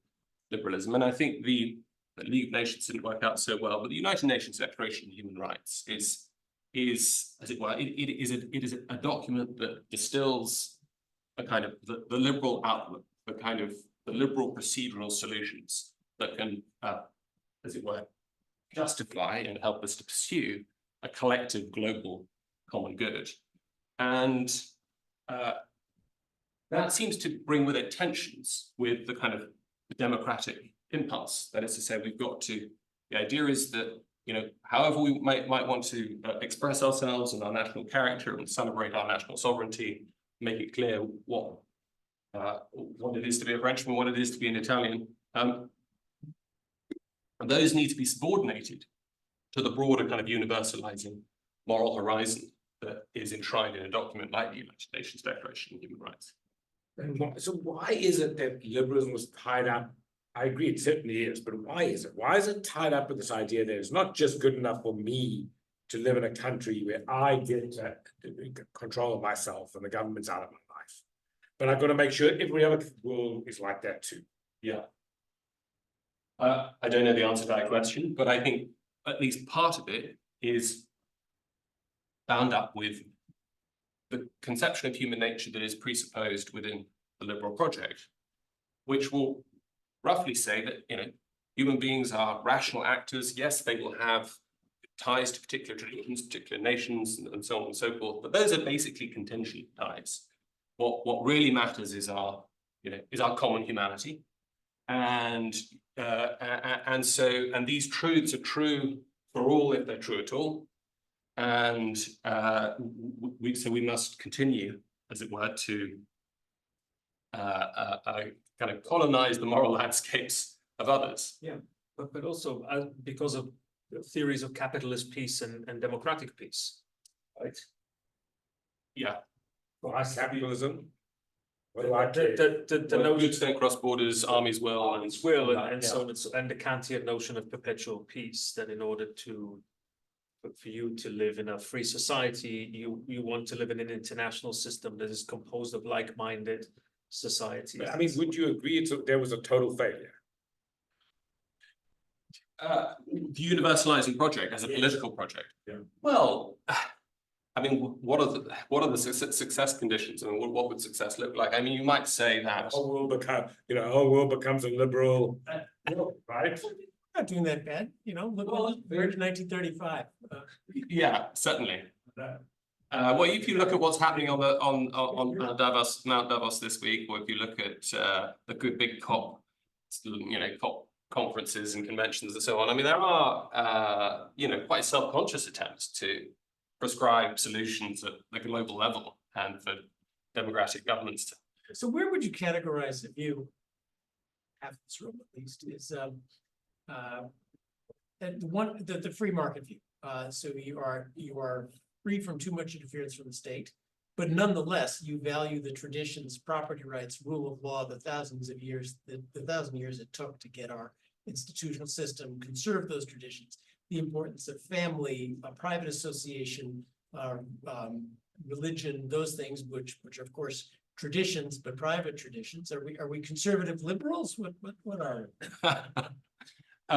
liberalism. And I think the League of Nations didn't work out so well, but the United Nations Declaration of Human Rights is, as it were, it is a document that distills a kind of the liberal outlook, the kind of the liberal procedural solutions that can, as it were, justify and help us to pursue a collective global common good. And that seems to bring with it tensions with the kind of the democratic impulse. That is to say, we've got to, the idea is that, however we might want to express ourselves and our national character and celebrate our national sovereignty, make it clear what it is to be a Frenchman, what it is to be an Italian, and those need to be subordinated to the broader kind of universalizing moral horizon that is enshrined in a document like the United Nations Declaration of Human Rights. So why is it that liberalism was tied up? I agree, it certainly is, but why is it? Why is it tied up with this idea that it's not just good enough for me to live in a country where I get control of myself and the government's out of my life, but I've got to make sure every other world is like that too? Yeah. I don't know the answer to that question, but I think at least part of it is bound up with the conception of human nature that is presupposed within the liberal project, which will roughly say that, human beings are rational actors. Yes, they will have ties to particular traditions, particular nations, and so on and so forth, but those are basically contingent ties. What really matters is our common humanity, And these truths are true for all if they're true at all. And so we must continue, as it were, to kind of colonize the moral landscapes of others. Yeah, but also because of theories of capitalist peace and democratic peace, right? Yeah. For us, capitalism. What do I The care? the Well, notion goods don't cross borders, armies will, and armies will, that, and yeah. so on, and the Kantian notion of perpetual peace, that in order to for you to live in a free society, you want to live in an international system that is composed of like-minded societies. I mean, would you agree there was a total failure? The universalizing project as a political project. Yeah. Well, I mean, what are the success conditions? I mean, what would success look like? I mean, you might say that The whole world becomes a liberal, right? Not doing that bad, look, we're in 1935. yeah, certainly. Well, if you look at what's happening on Mount Davos this week, or if you look at the good big COP, COP conferences and conventions and so on, I mean, there are quite self-conscious attempts to prescribe solutions at the global level and for democratic governments. So where would you categorize, if you have this room at least, is the free market view? So you are free from too much interference from the state, but nonetheless you value the traditions, property rights, rule of law, the 1,000 years it took to get our institutional system, conserve those traditions, the importance of family, private association, religion, those things which are of course traditions, but private traditions. Are we conservative liberals? What are we?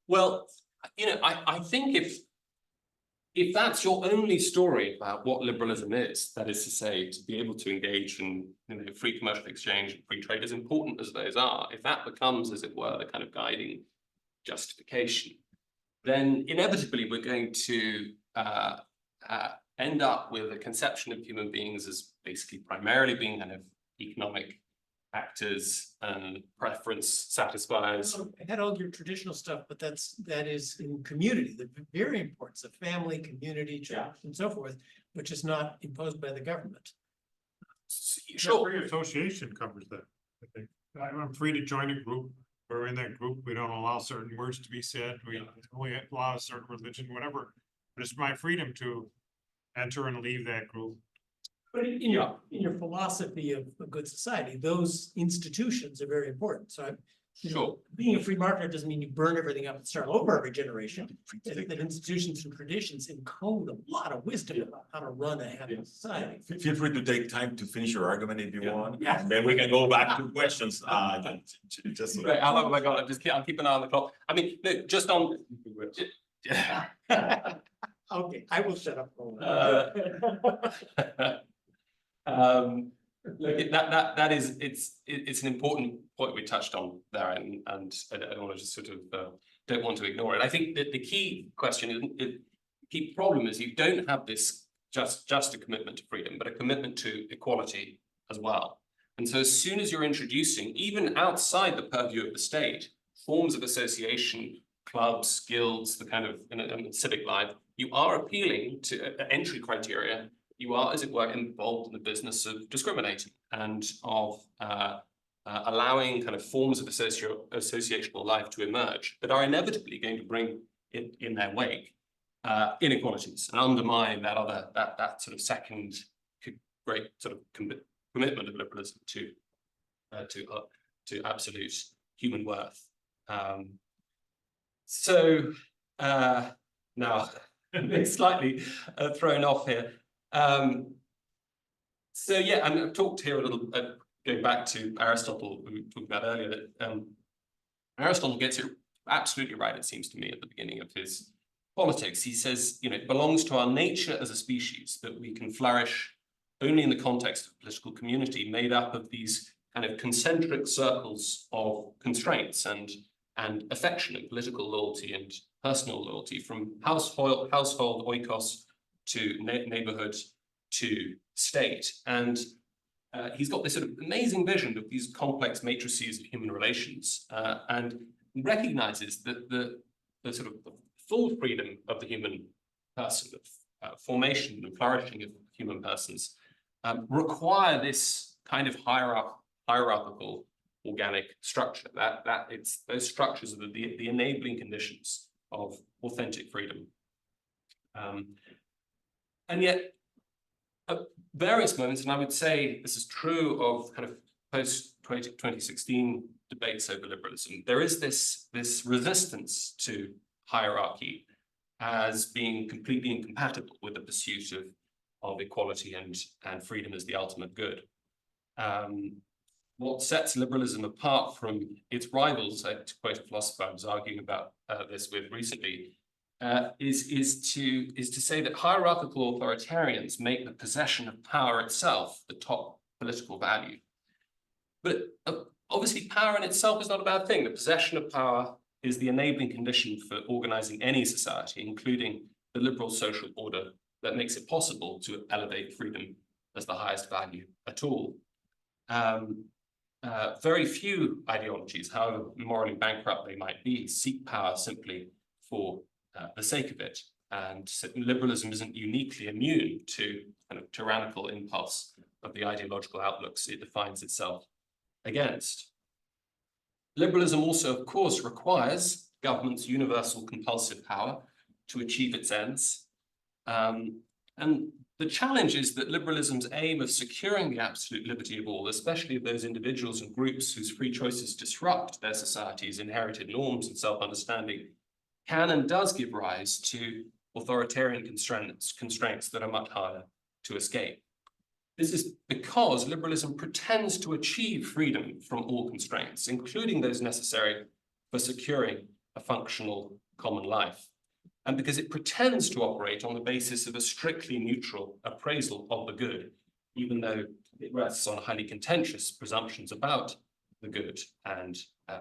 Well, I think if that's your only story about what liberalism is, that is to say, to be able to engage in free commercial exchange and free trade, as important as those are, if that becomes, as it were, the kind of guiding justification, then inevitably we're going to end up with a conception of human beings as basically primarily being kind of economic actors and preference satisfiers. I had all your traditional stuff, but that is in community, the very importance of family, community, church, and so forth, which is not imposed by the government. Sure. Free association covers that, I think. I'm free to join a group. We're in that group. We don't allow certain words to be said. We only allow a certain religion, whatever. But it's my freedom to enter and leave that group. But in your philosophy of a good society, those institutions are very important. So Sure. Being a free marketer doesn't mean you burn everything up and start over every generation. That institutions and traditions encode a lot of wisdom about how to run a happy society. Feel free to take time to finish your argument if you want. Yeah. Then we can go back to questions. Just Right, how long have I got? I'll keep an eye on the clock. I mean, look, just on. Okay, I will shut up. Look, that is it's an important point we touched on there, and I don't want to just sort of don't want to ignore it. I think that the key question the key problem is you don't have this just a commitment to freedom, but a commitment to equality as well. And so as soon as you're introducing, even outside the purview of the state, forms of association, clubs, guilds, the kind of civic life, you are appealing to entry criteria. You are, as it were, involved in the business of discriminating and of allowing kind of forms of associational life to emerge that are inevitably going to bring in their wake inequalities and undermine that sort of second great sort of commitment of liberalism to absolute human worth. So now I'm being slightly thrown off here. So yeah, and I've talked here a little, going back to Aristotle, who we talked about earlier, that Aristotle gets it absolutely right, it seems to me, at the beginning of his Politics. He says, it belongs to our nature as a species that we can flourish only in the context of a political community made up of these kind of concentric circles of constraints and affection and political loyalty and personal loyalty, from household oikos to neighborhood to state. And he's got this sort of amazing vision of these complex matrices of human relations, and recognizes that the sort of full freedom of the human person, of formation and flourishing of human persons, require this kind of hierarchical organic structure. That it's those structures are the enabling conditions of authentic freedom. And yet, at various moments, and I would say this is true of kind of post-2016 debates over liberalism, there is this resistance to hierarchy as being completely incompatible with the pursuit of equality and freedom as the ultimate good. What sets liberalism apart from its rivals, to quote a philosopher I was arguing about this with recently, is to say that hierarchical authoritarians make the possession of power itself the top political value. But obviously, power in itself is not a bad thing. The possession of power is the enabling condition for organizing any society, including the liberal social order that makes it possible to elevate freedom as the highest value at all. Very few ideologies, however morally bankrupt they might be, seek power simply for the sake of it. And so liberalism isn't uniquely immune to kind of tyrannical impulse of the ideological outlooks it defines itself against. Liberalism also, of course, requires government's universal compulsive power to achieve its ends. And the challenge is that liberalism's aim of securing the absolute liberty of all, especially of those individuals and groups whose free choices disrupt their society's inherited norms and self-understanding, can and does give rise to authoritarian constraints that are much harder to escape. This is because liberalism pretends to achieve freedom from all constraints, including those necessary for securing a functional common life. And because it pretends to operate on the basis of a strictly neutral appraisal of the good, even though it rests on highly contentious presumptions about the good and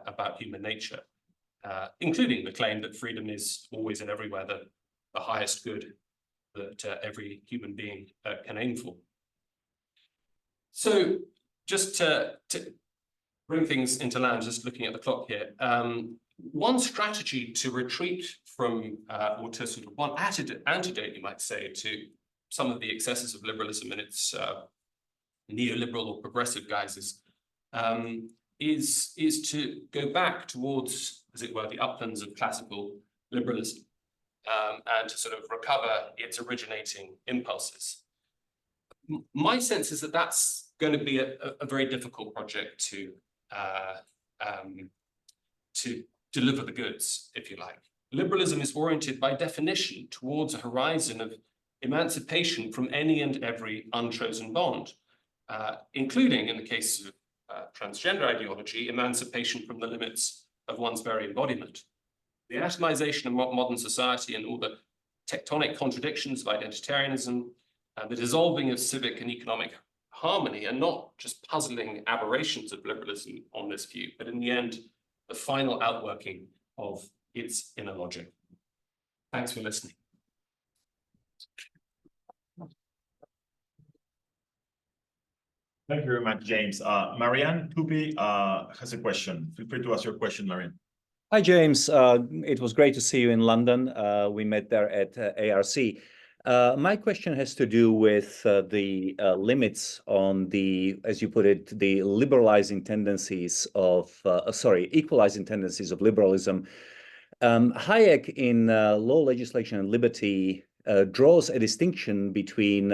about human nature, including the claim that freedom is always and everywhere the highest good that every human being can aim for. So just to bring things into land, just looking at the clock here, one strategy to retreat from, or to sort of one antidote, you might say, to some of the excesses of liberalism and its neoliberal or progressive guises, is to go back towards, as it were, the uplands of classical liberalism, and to sort of recover its originating impulses. My sense is that that's going to be a very difficult project to deliver the goods, if you like. Liberalism is oriented by definition towards a horizon of emancipation from any and every unchosen bond, including, in the case of transgender ideology, emancipation from the limits of one's very embodiment. The atomization of modern society and all the tectonic contradictions of identitarianism, the dissolving of civic and economic harmony are not just puzzling aberrations of liberalism on this view, but in the end, the final outworking of its inner logic. Thanks for listening. Thank you very much, James. Marianne Tupi has a question. Feel free to ask your question, Marianne. Hi, James. It was great to see you in London. We met there at ARC. My question has to do with the limits on the, as you put it, the liberalizing tendencies of, equalizing tendencies of liberalism. Hayek in Law, Legislation and Liberty draws a distinction between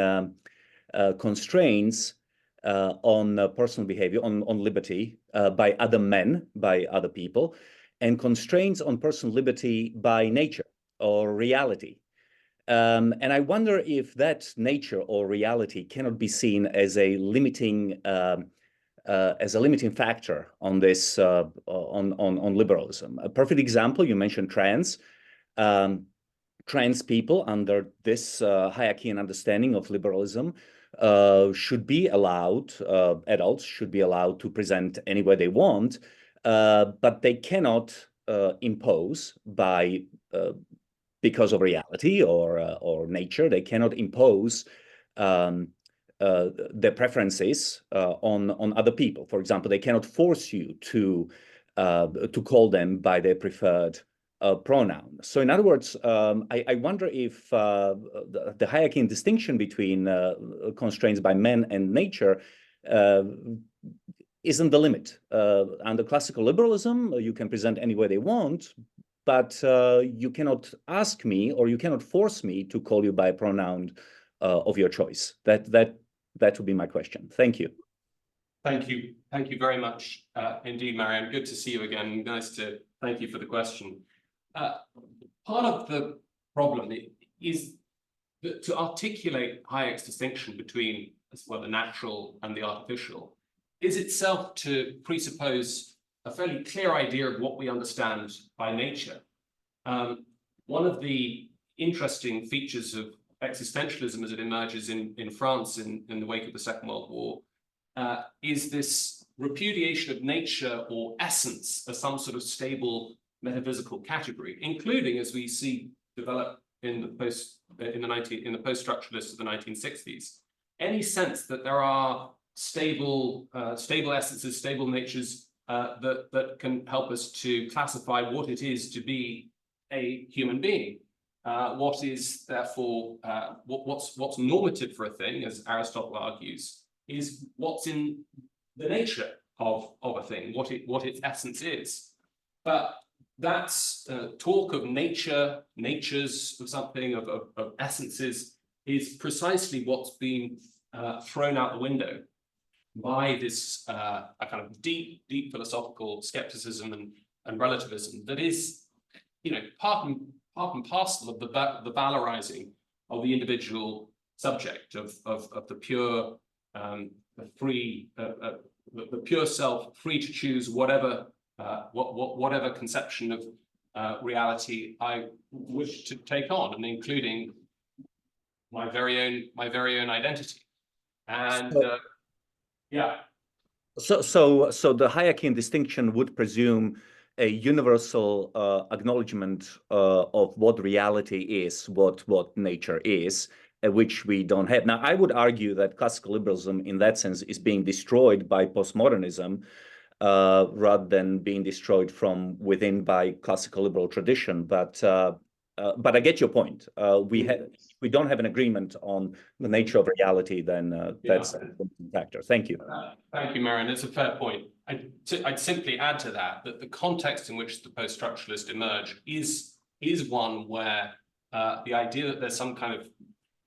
constraints on personal behavior, on liberty by other men, by other people, and constraints on personal liberty by nature or reality. And I wonder if that nature or reality cannot be seen as a limiting factor on this on liberalism. A perfect example, you mentioned trans. Trans people under this Hayekian understanding of liberalism should be allowed, adults should be allowed to present any way they want, but they cannot impose by because of reality or nature, they cannot impose their preferences on other people. For example, they cannot force you to call them by their preferred pronoun. So in other words, I wonder if the hierarchy and distinction between constraints by man and nature isn't the limit. Under classical liberalism, you can present any way they want, but you cannot ask me or you cannot force me to call you by a pronoun of your choice. That would be my question. Thank you. Thank you. Thank you very much indeed, Marianne. Good to see you again. Nice to thank you for the question. Part of the problem is that to articulate Hayek's distinction between the natural and the artificial is itself to presuppose a fairly clear idea of what we understand by nature. One of the interesting features of existentialism as it emerges in France in the wake of the Second World War is this repudiation of nature or essence as some sort of stable metaphysical category, including, as we see develop in the post-structuralists of the 1960s, any sense that there are stable essences, stable natures that can help us to classify what it is to be a human being. What is therefore what's normative for a thing, as Aristotle argues, is what's in the nature of a thing, what its essence is. But that's talk of nature, natures of something, of essences, is precisely what's been thrown out the window by this a kind of deep philosophical skepticism and relativism that is, part and parcel of the valorizing of the individual subject, of the pure, free, the pure self, free to choose whatever conception of reality I wish to take on, and including my very own identity. And yeah. So the hierarchy and distinction would presume a universal acknowledgement of what reality is, what nature is, which we don't have. Now, I would argue that classical liberalism, in that sense, is being destroyed by postmodernism rather than being destroyed from within by classical liberal tradition. But I get your point. We don't have an agreement on the nature of reality, then that's a factor. Thank you. Thank you, Marian. It's a fair point. I'd simply add to that the context in which the post-structuralists emerge is one where the idea that there's some kind of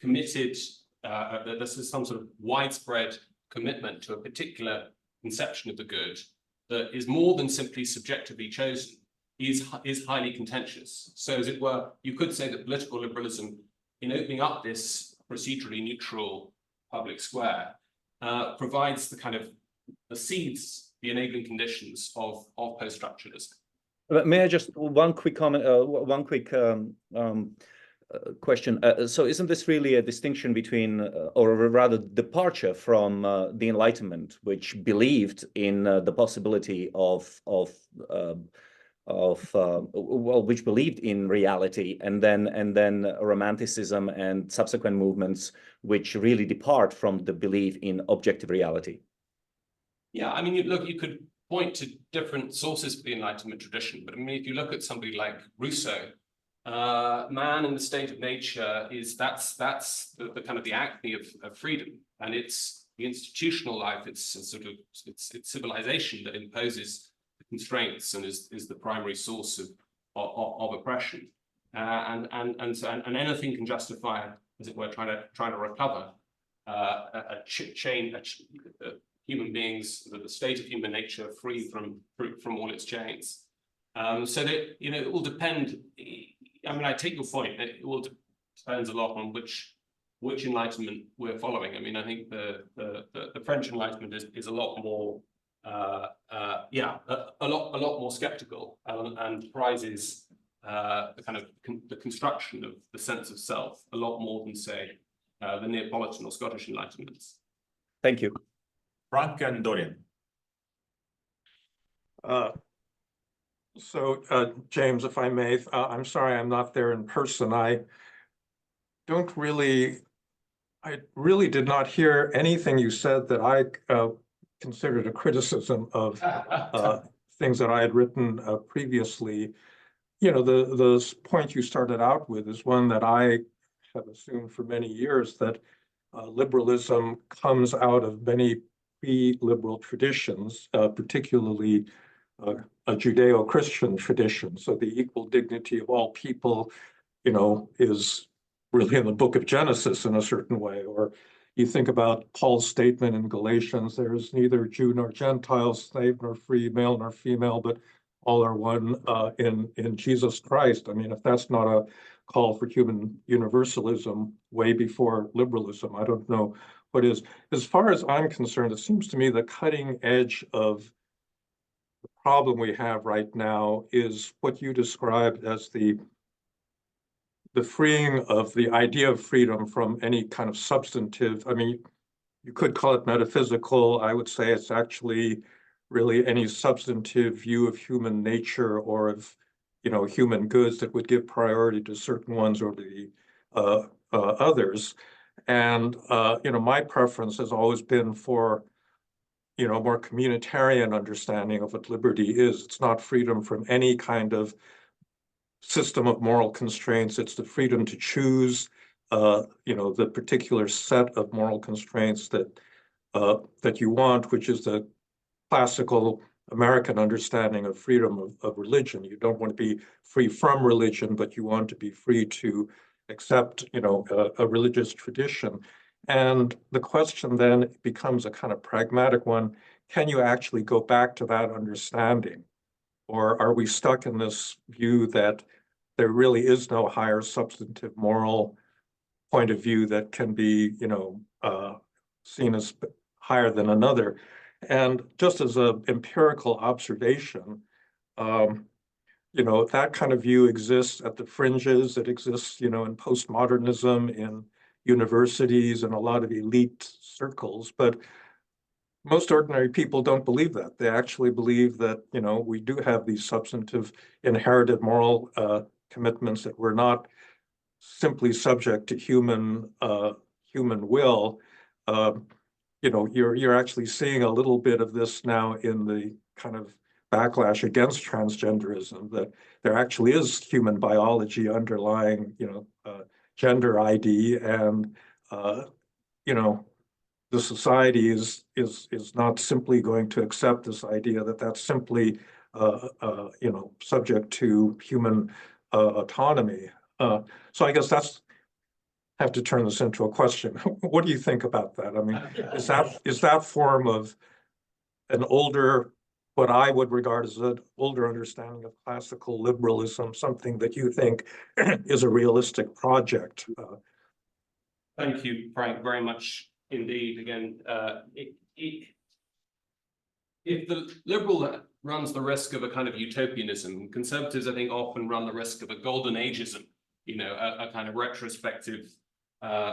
committed, that there's some sort of widespread commitment to a particular conception of the good that is more than simply subjectively chosen is highly contentious. So, as it were, you could say that political liberalism, in opening up this procedurally neutral public square, provides the kind of the seeds, the enabling conditions of post-structuralism. May I just one quick comment, one quick question. So isn't this really a distinction between, or rather departure from the Enlightenment, which believed in the possibility which believed in reality, and then Romanticism and subsequent movements which really depart from the belief in objective reality? Yeah, I mean, you could point to different sources for the Enlightenment tradition, but I mean, if you look at somebody like Rousseau, man in the state of nature that's the kind of the acme of freedom, and it's the institutional life, it's civilization that imposes the constraints and is the primary source of oppression, and anything can justify, as it were, trying to recover human beings, the state of human nature free from all its chains. So that it will depend. I mean, I take your point. It all depends a lot on which Enlightenment we're following. I mean, I think the French Enlightenment is a lot more, a lot more skeptical and prizes the kind of the construction of the sense of self a lot more than, say, the Neapolitan or Scottish Enlightenments. Thank you. Frank and Dorian. James, if I may, I'm sorry I'm not there in person. I don't really I really did not hear anything you said that I considered a criticism of things that I had written previously. You know, the point you started out with is one that I have assumed for many years, that liberalism comes out of many pre-liberal traditions, particularly a Judeo-Christian tradition. So the equal dignity of all people, you know, is really in the book of Genesis in a certain way. Or you think about Paul's statement in Galatians, there is neither Jew nor Gentile, slave nor free, male nor female, but all are one in Jesus Christ. I mean, if that's not a call for human universalism way before liberalism, I don't know what is. As far as I'm concerned, it seems to me the cutting edge of the problem we have right now is what you described as the freeing of the idea of freedom from any kind of substantive, I mean, you could call it metaphysical. I would say it's actually really any substantive view of human nature or of, you know, human goods that would give priority to certain ones or the others. And, you know, my preference has always been for, you know, a more communitarian understanding of what liberty is. It's not freedom from any kind of system of moral constraints. It's the freedom to choose, you know, the particular set of moral constraints that that you want, which is the classical American understanding of freedom of religion. You don't want to be free from religion, but you want to be free to accept, you know, a religious tradition. And the question then becomes a kind of pragmatic one. Can you actually go back to that understanding? Or are we stuck in this view that there really is no higher substantive moral point of view that can be, you know, seen as higher than another? And just as an empirical observation, you know, that kind of view exists at the fringes. It exists, you know, in postmodernism, in universities, and a lot of elite circles. But most ordinary people don't believe that. They actually believe that, you know, we do have these substantive inherited moral commitments, that we're not simply subject to human will. You know, you're actually seeing a little bit of this now in the kind of backlash against transgenderism, that there actually is human biology underlying, you know, gender ID, and you know, the society is not simply going to accept this idea that that's simply you know, subject to human autonomy. So I guess that's, have to turn this into a question. What do you think about that? I mean, is that form of an older, what I would regard as an older understanding of classical liberalism, something that you think is a realistic project? Thank you, Frank, very much indeed. Again, if the liberal runs the risk of a kind of utopianism, conservatives, I think, often run the risk of a golden ageism, you know, a kind of retrospective,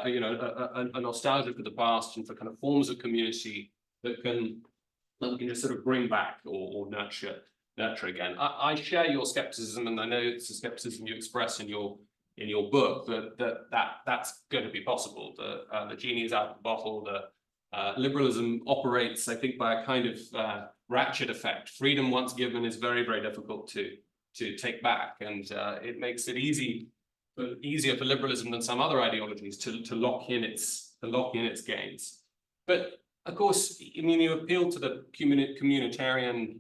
you know, a nostalgia for the past and for kind of forms of community that we can just sort of bring back or nurture again. I share your skepticism, and I know it's a skepticism you express in your book, that's going to be possible. The genie is out of the bottle. Liberalism operates, I think, by a kind of ratchet effect. Freedom once given is very, very difficult to take back, and it makes it easier for liberalism than some other ideologies to lock in its gains. But of course, I mean, you appeal to the communitarian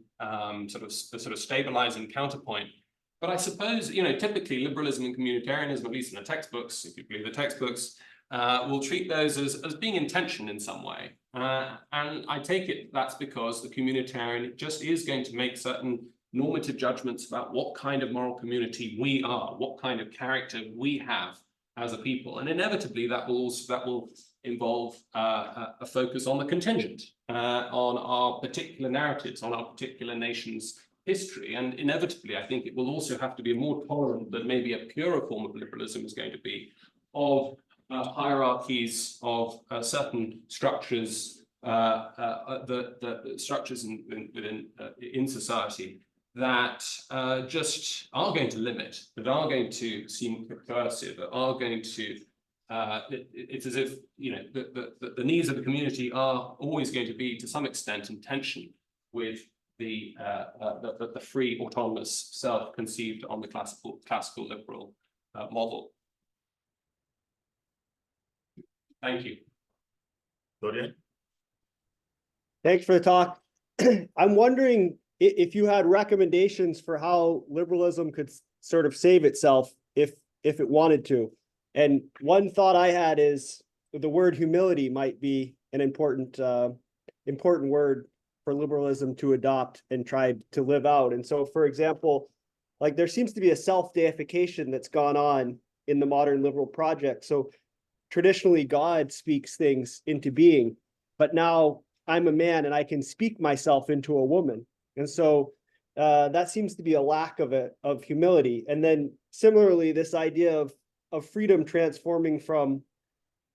sort of stabilizing counterpoint. But I suppose, you know, typically liberalism and communitarianism, at least in the textbooks, if you believe the textbooks, will treat those as being in tension in some way. And I take it that's because the communitarian just is going to make certain normative judgments about what kind of moral community we are, what kind of character we have as a people. And inevitably that will involve a focus on the contingent, on our particular narratives, on our particular nation's history. And inevitably, I think it will also have to be more tolerant than maybe a purer form of liberalism is going to be, of hierarchies, of certain structures, the structures in society that just are going to limit, that are going to seem coercive, that are going to it's as if, you know, the needs of the community are always going to be to some extent in tension with the free autonomous self conceived on the classical liberal model. Thank you. Dorian? Thanks for the talk. I'm wondering if you had recommendations for how liberalism could sort of save itself if it wanted to. And one thought I had is the word humility might be an important word for liberalism to adopt and try to live out. And so, for example, like there seems to be a self-deification that's gone on in the modern liberal project. So traditionally, God speaks things into being, but now I'm a man and I can speak myself into a woman. And so that seems to be a lack of humility. And then similarly, this idea of freedom transforming from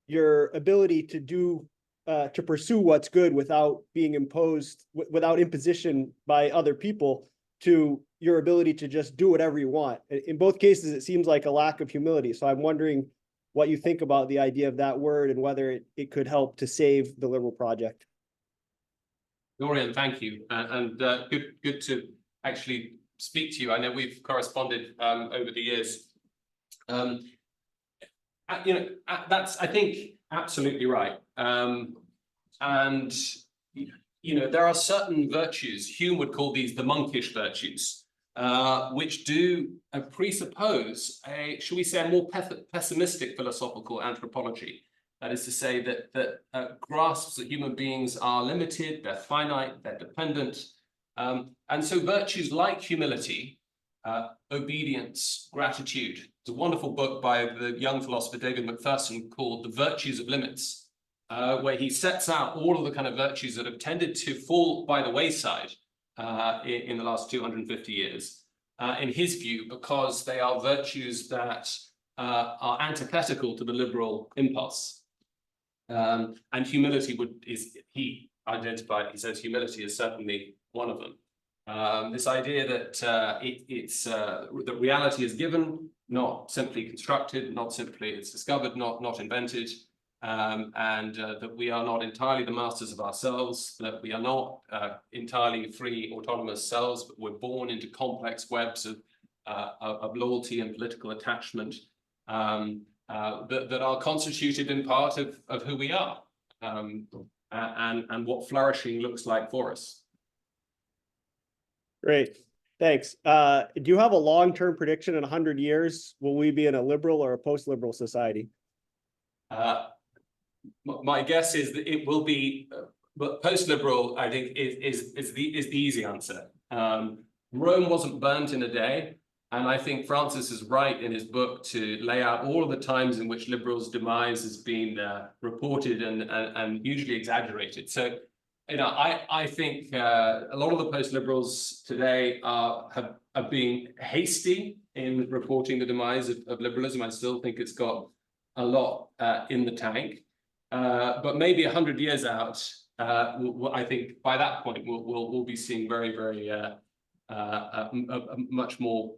your ability to do to pursue what's good without being imposed, without imposition by other people, to your ability to just do whatever you want. In both cases, it seems like a lack of humility. So I'm wondering what you think about the idea of that word and whether it could help to save the liberal project. Dorian, thank you, and good to actually speak to you. I know we've corresponded over the years. You know, that's, I think, absolutely right. And you know, there are certain virtues, Hume would call these the monkish virtues, which do presuppose a, shall we say, a more pessimistic philosophical anthropology. That is to say that grasps that human beings are limited, they're finite, they're dependent. And so virtues like humility, obedience, gratitude. It's a wonderful book by the young philosopher David Macpherson called The Virtues of Limits, where he sets out all of the kind of virtues that have tended to fall by the wayside in the last 250 years, in his view, because they are virtues that are antithetical to the liberal impulse. And humility he identified, he says humility is certainly one of them. This idea that that reality is given, not simply constructed, not simply it's discovered, not invented, and that we are not entirely the masters of ourselves, that we are not entirely free autonomous selves, but we're born into complex webs of loyalty and political attachment, that are constituted in part of who we are, and what flourishing looks like for us. Great, thanks. Do you have a long-term prediction in 100 years? Will we be in a liberal or a post-liberal society? My guess is that it will be, but post-liberal, I think, is the easy answer. Rome wasn't burnt in a day. And I think Francis is right in his book to lay out all of the times in which liberals' demise has been reported and hugely exaggerated. So, you know, I think a lot of the post-liberals today have been hasty in reporting the demise of liberalism. I still think it's got a lot in the tank. But maybe 100 years out, I think by that point we'll be seeing very, very much more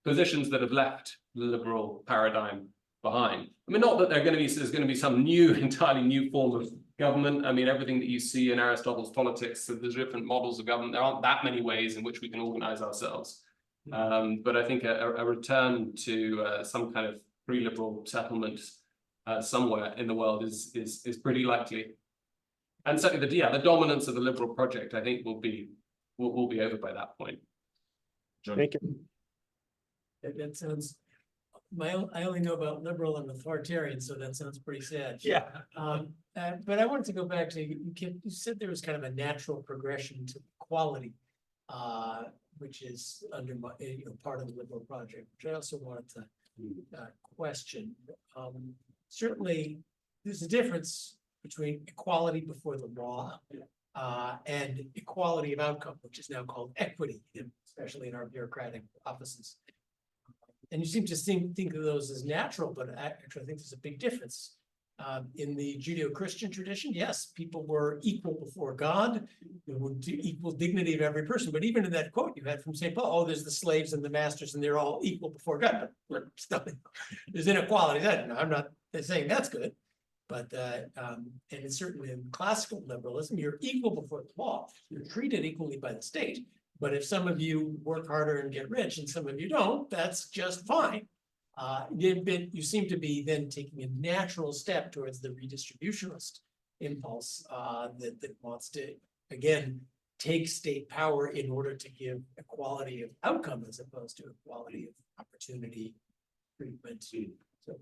positions that have left the liberal paradigm behind. I mean, not that there's going to be some entirely new form of government. I mean, everything that you see in Aristotle's Politics, so there's different models of government. There aren't that many ways in which we can organize ourselves. But I think a return to some kind of pre-liberal settlement somewhere in the world is pretty likely. And certainly the dominance of the liberal project, I think, will be over by that point. John. Thank you. That sounds, I only know about liberal and authoritarian, so that sounds pretty sad. Yeah. But I wanted to go back to, you said there was kind of a natural progression to equality, which is part of the liberal project, which I also wanted to question. Certainly, there's a difference between equality before the law and equality of outcome, which is now called equity, especially in our bureaucratic offices. And you seem to think of those as natural, but actually I think there's a big difference. In the Judeo-Christian tradition, yes, people were equal before God, with equal dignity of every person. But even in that quote you had from St. Paul, oh, there's the slaves and the masters, and they're all equal before God. But still, there's inequality. I'm not saying that's good, but and it's certainly in classical liberalism, you're equal before the law. You're treated equally by the state. But if some of you work harder and get rich, and some of you don't, that's just fine. You seem to be then taking a natural step towards the redistributionist impulse that wants to, again, take state power in order to give equality of outcome as opposed to equality of opportunity, treatment. So,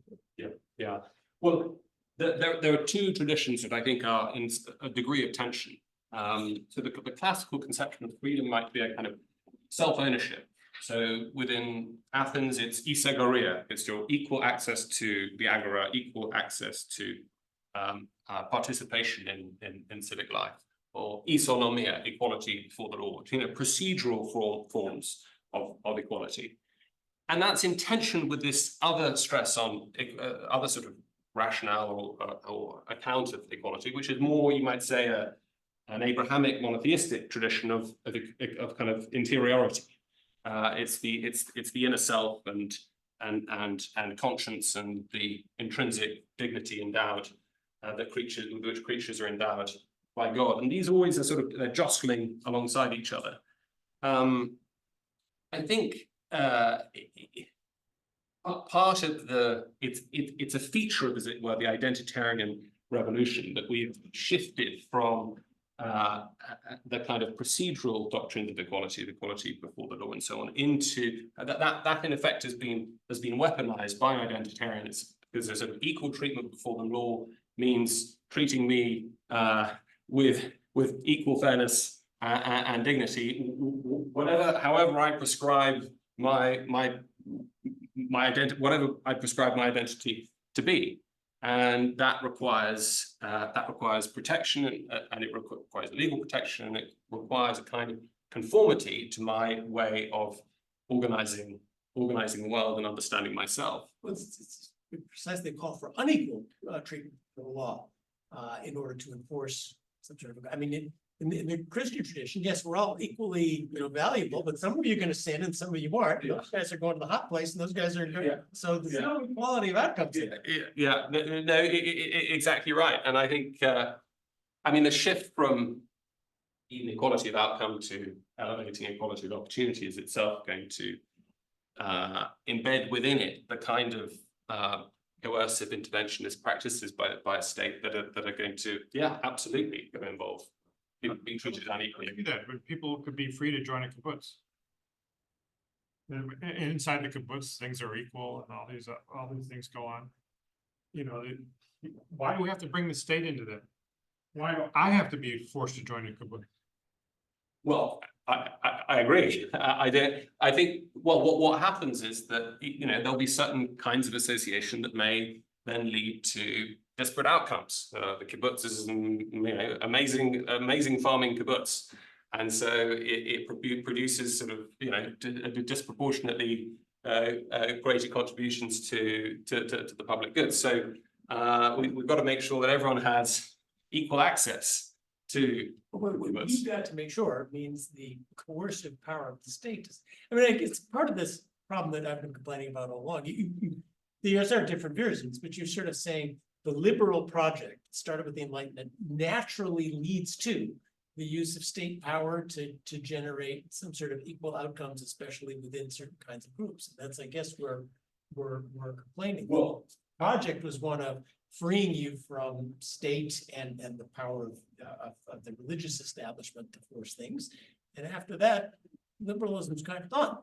Yeah. Well, there are two traditions that I think are in a degree of tension. So the classical conception of freedom might be a kind of self-ownership. So within Athens, it's isagoria, it's your equal access to the agora, equal access to participation in civic life, or isonomia, equality before the law, procedural forms of equality. And that's in tension with this other stress on other sort of rationale or account of equality, which is more, you might say, an Abrahamic monotheistic tradition of kind of interiority. It's the inner self and conscience and the intrinsic dignity endowed with which creatures are endowed by God, and these always are sort of they're jostling alongside each other. I think part of it's a feature of, as it were, the identitarian revolution that we've shifted from the kind of procedural doctrines of equality before the law and so on, into that in effect has been weaponized by identitarians, because there's an equal treatment before the law means treating me with equal fairness and dignity, however I prescribe my identity, whatever I prescribe my identity to be. And that requires protection, and it requires legal protection, and it requires a kind of conformity to my way of organizing the world and understanding myself. Well, it's precisely a call for unequal treatment of the law in order to enforce some sort of. I mean, in the Christian tradition, yes, we're all equally, valuable, but some of you are going to sin and some of you aren't. Yeah. Those guys are going to the hot place, and those guys are good. Yeah. So there's no equality of outcomes. No, exactly right. And I think, the shift from inequality of outcome to elevating equality of opportunity is itself going to embed within it the kind of coercive interventionist practices by a state that are going to, absolutely going to involve people being treated unequally. But people could be free to join a kibbutz. Inside the kibbutz, things are equal, and all these things go on. Why do we have to bring the state into that? Why do I have to be forced to join a kibbutz? Well, I agree. I think what happens is that there'll be certain kinds of association that may then lead to disparate outcomes. The kibbutz is amazing farming kibbutz, and so it produces sort of disproportionately greater contributions to the public good. So we've got to make sure that everyone has equal access to. What we've got to make sure means the coercive power of the state. It's part of this problem that I've been complaining about all along. There are different versions, but you're sort of saying the liberal project started with the Enlightenment naturally leads to the use of state power to generate some sort of equal outcomes, especially within certain kinds of groups. And that's, I guess, where we're complaining. Well, the project was one of freeing you from state and the power of the religious establishment to force things. And after that, liberalism's kind of done.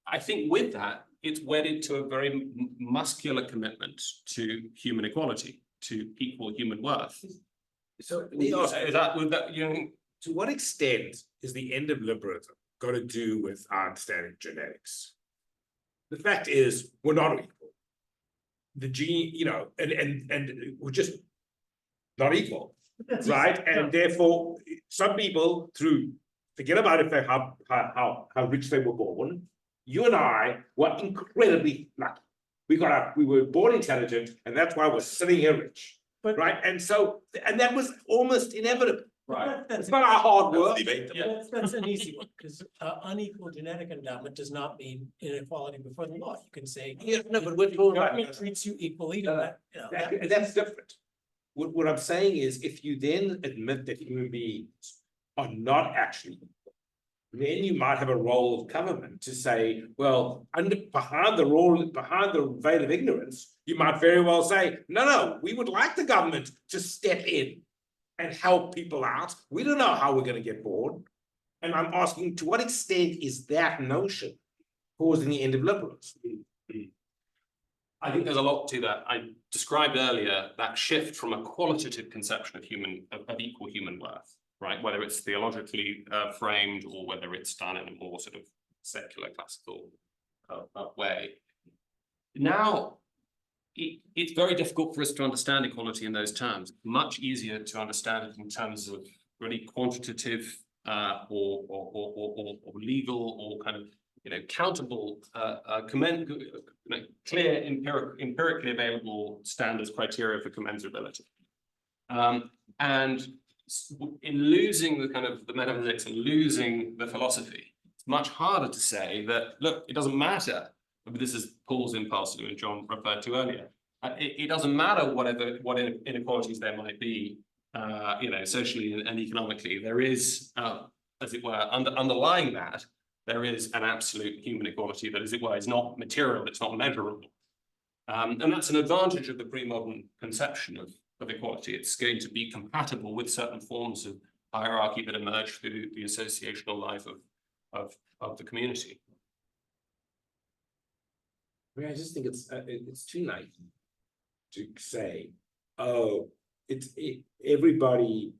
I think with that, it's wedded to a very muscular commitment to human equality, to equal human worth. So to what extent is the end of liberalism got to do with our understanding of genetics? The fact is, we're not equal. The gene, and we're just not equal, right? And therefore, some people, forget about it, how rich they were born. You and I were incredibly lucky, We were born intelligent, and that's why we're sitting here rich, But- right? And so, and that was almost inevitable. That's It's not our hard work. That's an easy one, because unequal genetic endowment does not mean inequality before the law. You can say. Yeah, no, but we're talking about. Government treats you equally. No, no, that, you know, that- That's different. What I'm saying is, if you then admit that human beings are not actually equal, then you might have a role of government to say, well, behind the veil of ignorance, you might very well say, no, we would like the government to step in and help people out. We don't know how we're going to get bored. And I'm asking, to what extent is that notion causing the end of liberalism? I think there's a lot to that. I described earlier that shift from a qualitative conception of equal human worth, right? Whether it's theologically framed or whether it's done in a more sort of secular classical way. Now, it's very difficult for us to understand equality in those terms. Much easier to understand it in terms of really quantitative or legal or kind of countable, clear empirically available standards, criteria for commensurability. And in losing the metaphysics and losing the philosophy, it's much harder to say that, look, it doesn't matter. This is Paul's impulse that John referred to earlier. It doesn't matter what inequalities there might be, socially and economically. There is, as it were, underlying that, there is an absolute human equality that, as it were, is not material, it's not measurable. And that's an advantage of the pre-modern conception of equality. It's going to be compatible with certain forms of hierarchy that emerge through the associational life of the community. I mean, I just think it's too naive to say, oh, everybody,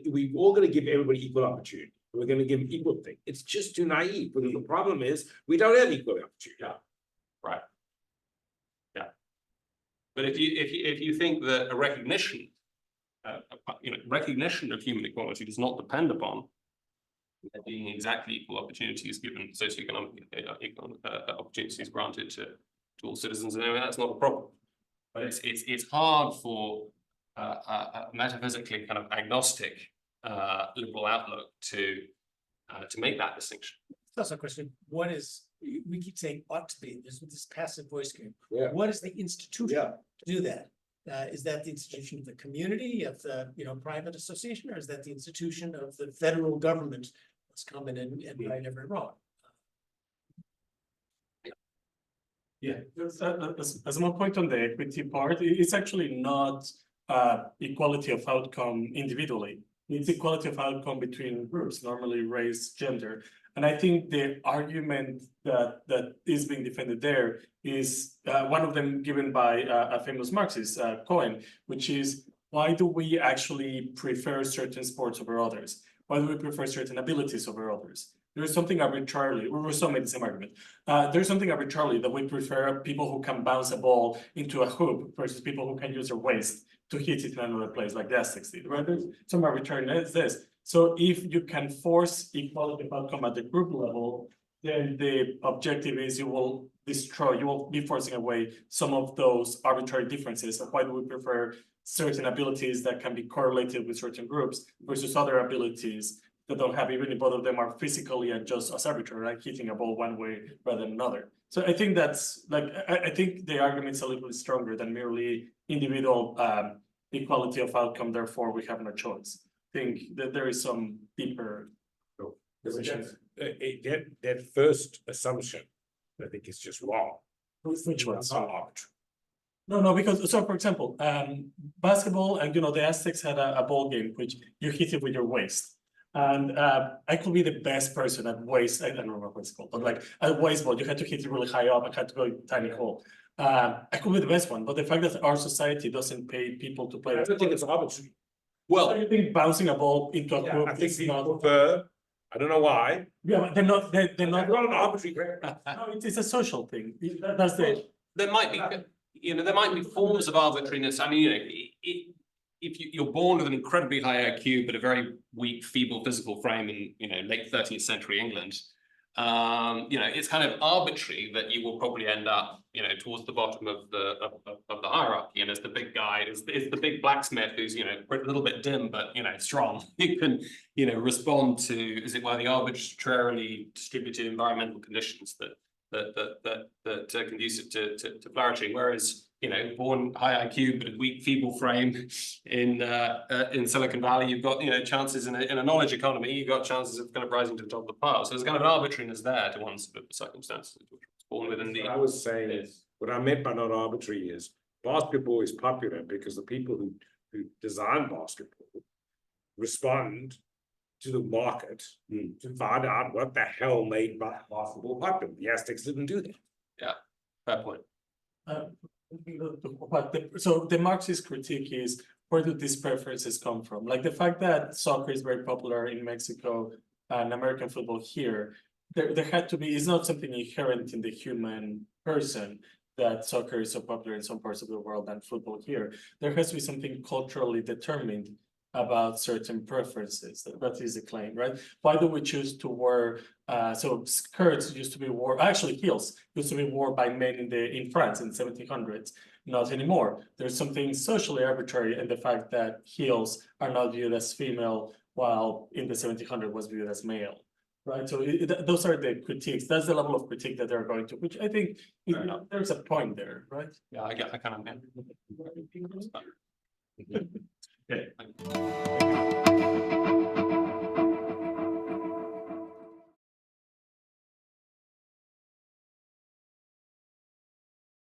we're all going to give everybody equal opportunity. We're going to give them equal thing. It's just too naive. Because the problem is we don't have equal opportunity. Yeah, right. Yeah, but if you think that a recognition, recognition of human equality does not depend upon there being exactly equal opportunities given socioeconomic opportunities granted to all citizens, and that's not a problem. But it's hard for a metaphysically kind of agnostic liberal outlook to make that distinction. It's also a question, what is, we keep saying ought to be, there's this passive voice game. Yeah. What is the institution Yeah. to do that? Is that the institution of the community, of the private association, or is that the institution of the federal government that's come in and right every wrong? Yeah, as my point on the equity part, it's actually not equality of outcome individually. It's equality of outcome between groups, normally race, gender. And I think the argument that is being defended there is one of them given by a famous Marxist, Cohen, which is, why do we actually prefer certain sports over others? Why do we prefer certain abilities over others? There is something arbitrarily, Rousseau made the same argument. There's something arbitrarily that we prefer people who can bounce a ball into a hoop versus people who can use their waist to hit it in another place, like the Aztecs did, right? There's some arbitrariness this. So if you can force equality of outcome at the group level, then the objective is you will be forcing away some of those arbitrary differences. So why do we prefer certain abilities that can be correlated with certain groups versus other abilities that don't have, even if both of them are physically and just as arbitrary, like hitting a ball one way rather than another. So I think that's I think the argument's a little bit stronger than merely individual equality of outcome, therefore we have no choice. I think that there is some deeper. That first assumption, I think, is just wrong. Which one? It's not arbitrary. No, because, so for example, basketball, and the Aztecs had a ball game, which you hit it with your waist. And I could be the best person at waist, I don't remember what it's called, but like at waist ball, you had to hit it really high up, I had to go in a tiny hole. I could be the best one, but the fact that our society doesn't pay people to play. I don't think it's arbitrary. Well, I think bouncing a ball into a hoop I think is people not. prefer, I don't know why. Yeah, but they're not an arbitrary. No, it's a social thing. That's the. There might be forms of arbitrariness. I mean, if you're born with an incredibly high IQ but a very weak, feeble physical frame in late 13th century England, You know, it's kind of arbitrary that you will probably end up, you know, towards the bottom of the hierarchy. And as the big guy, is the big blacksmith who's, you know, a little bit dim, but, you know, strong. You can, you know, respond to, as it were, the arbitrarily distributed environmental conditions that are conducive to flourishing. Whereas, you know, born high IQ but a weak, feeble frame in Silicon Valley, you've got, you know, chances in a knowledge economy, you've got chances of kind of rising to the top of the pile. So there's kind of an arbitrariness there to one sort of circumstances. Born within the. What I was saying is, what I meant by not arbitrary is basketball is popular because the people who design basketball respond to the market to find out what the hell made basketball popular. The Aztecs didn't do that. Yeah, fair point. So the Marxist critique is, where do these preferences come from? Like the fact that soccer is very popular in Mexico and American football here, there had to be, it's not something inherent in the human person that soccer is so popular in some parts of the world and football here. There has to be something culturally determined about certain preferences. That is the claim, right? Why do we choose to wear, so skirts used to be worn, actually heels used to be worn by men in France in the 1700s, not anymore. There's something socially arbitrary in the fact that heels are not viewed as female, while in the 1700s was viewed as male, right? So those are the critiques. That's the level of critique that they're going to, which I think there's a point there, right? Yeah, I kind of. Okay.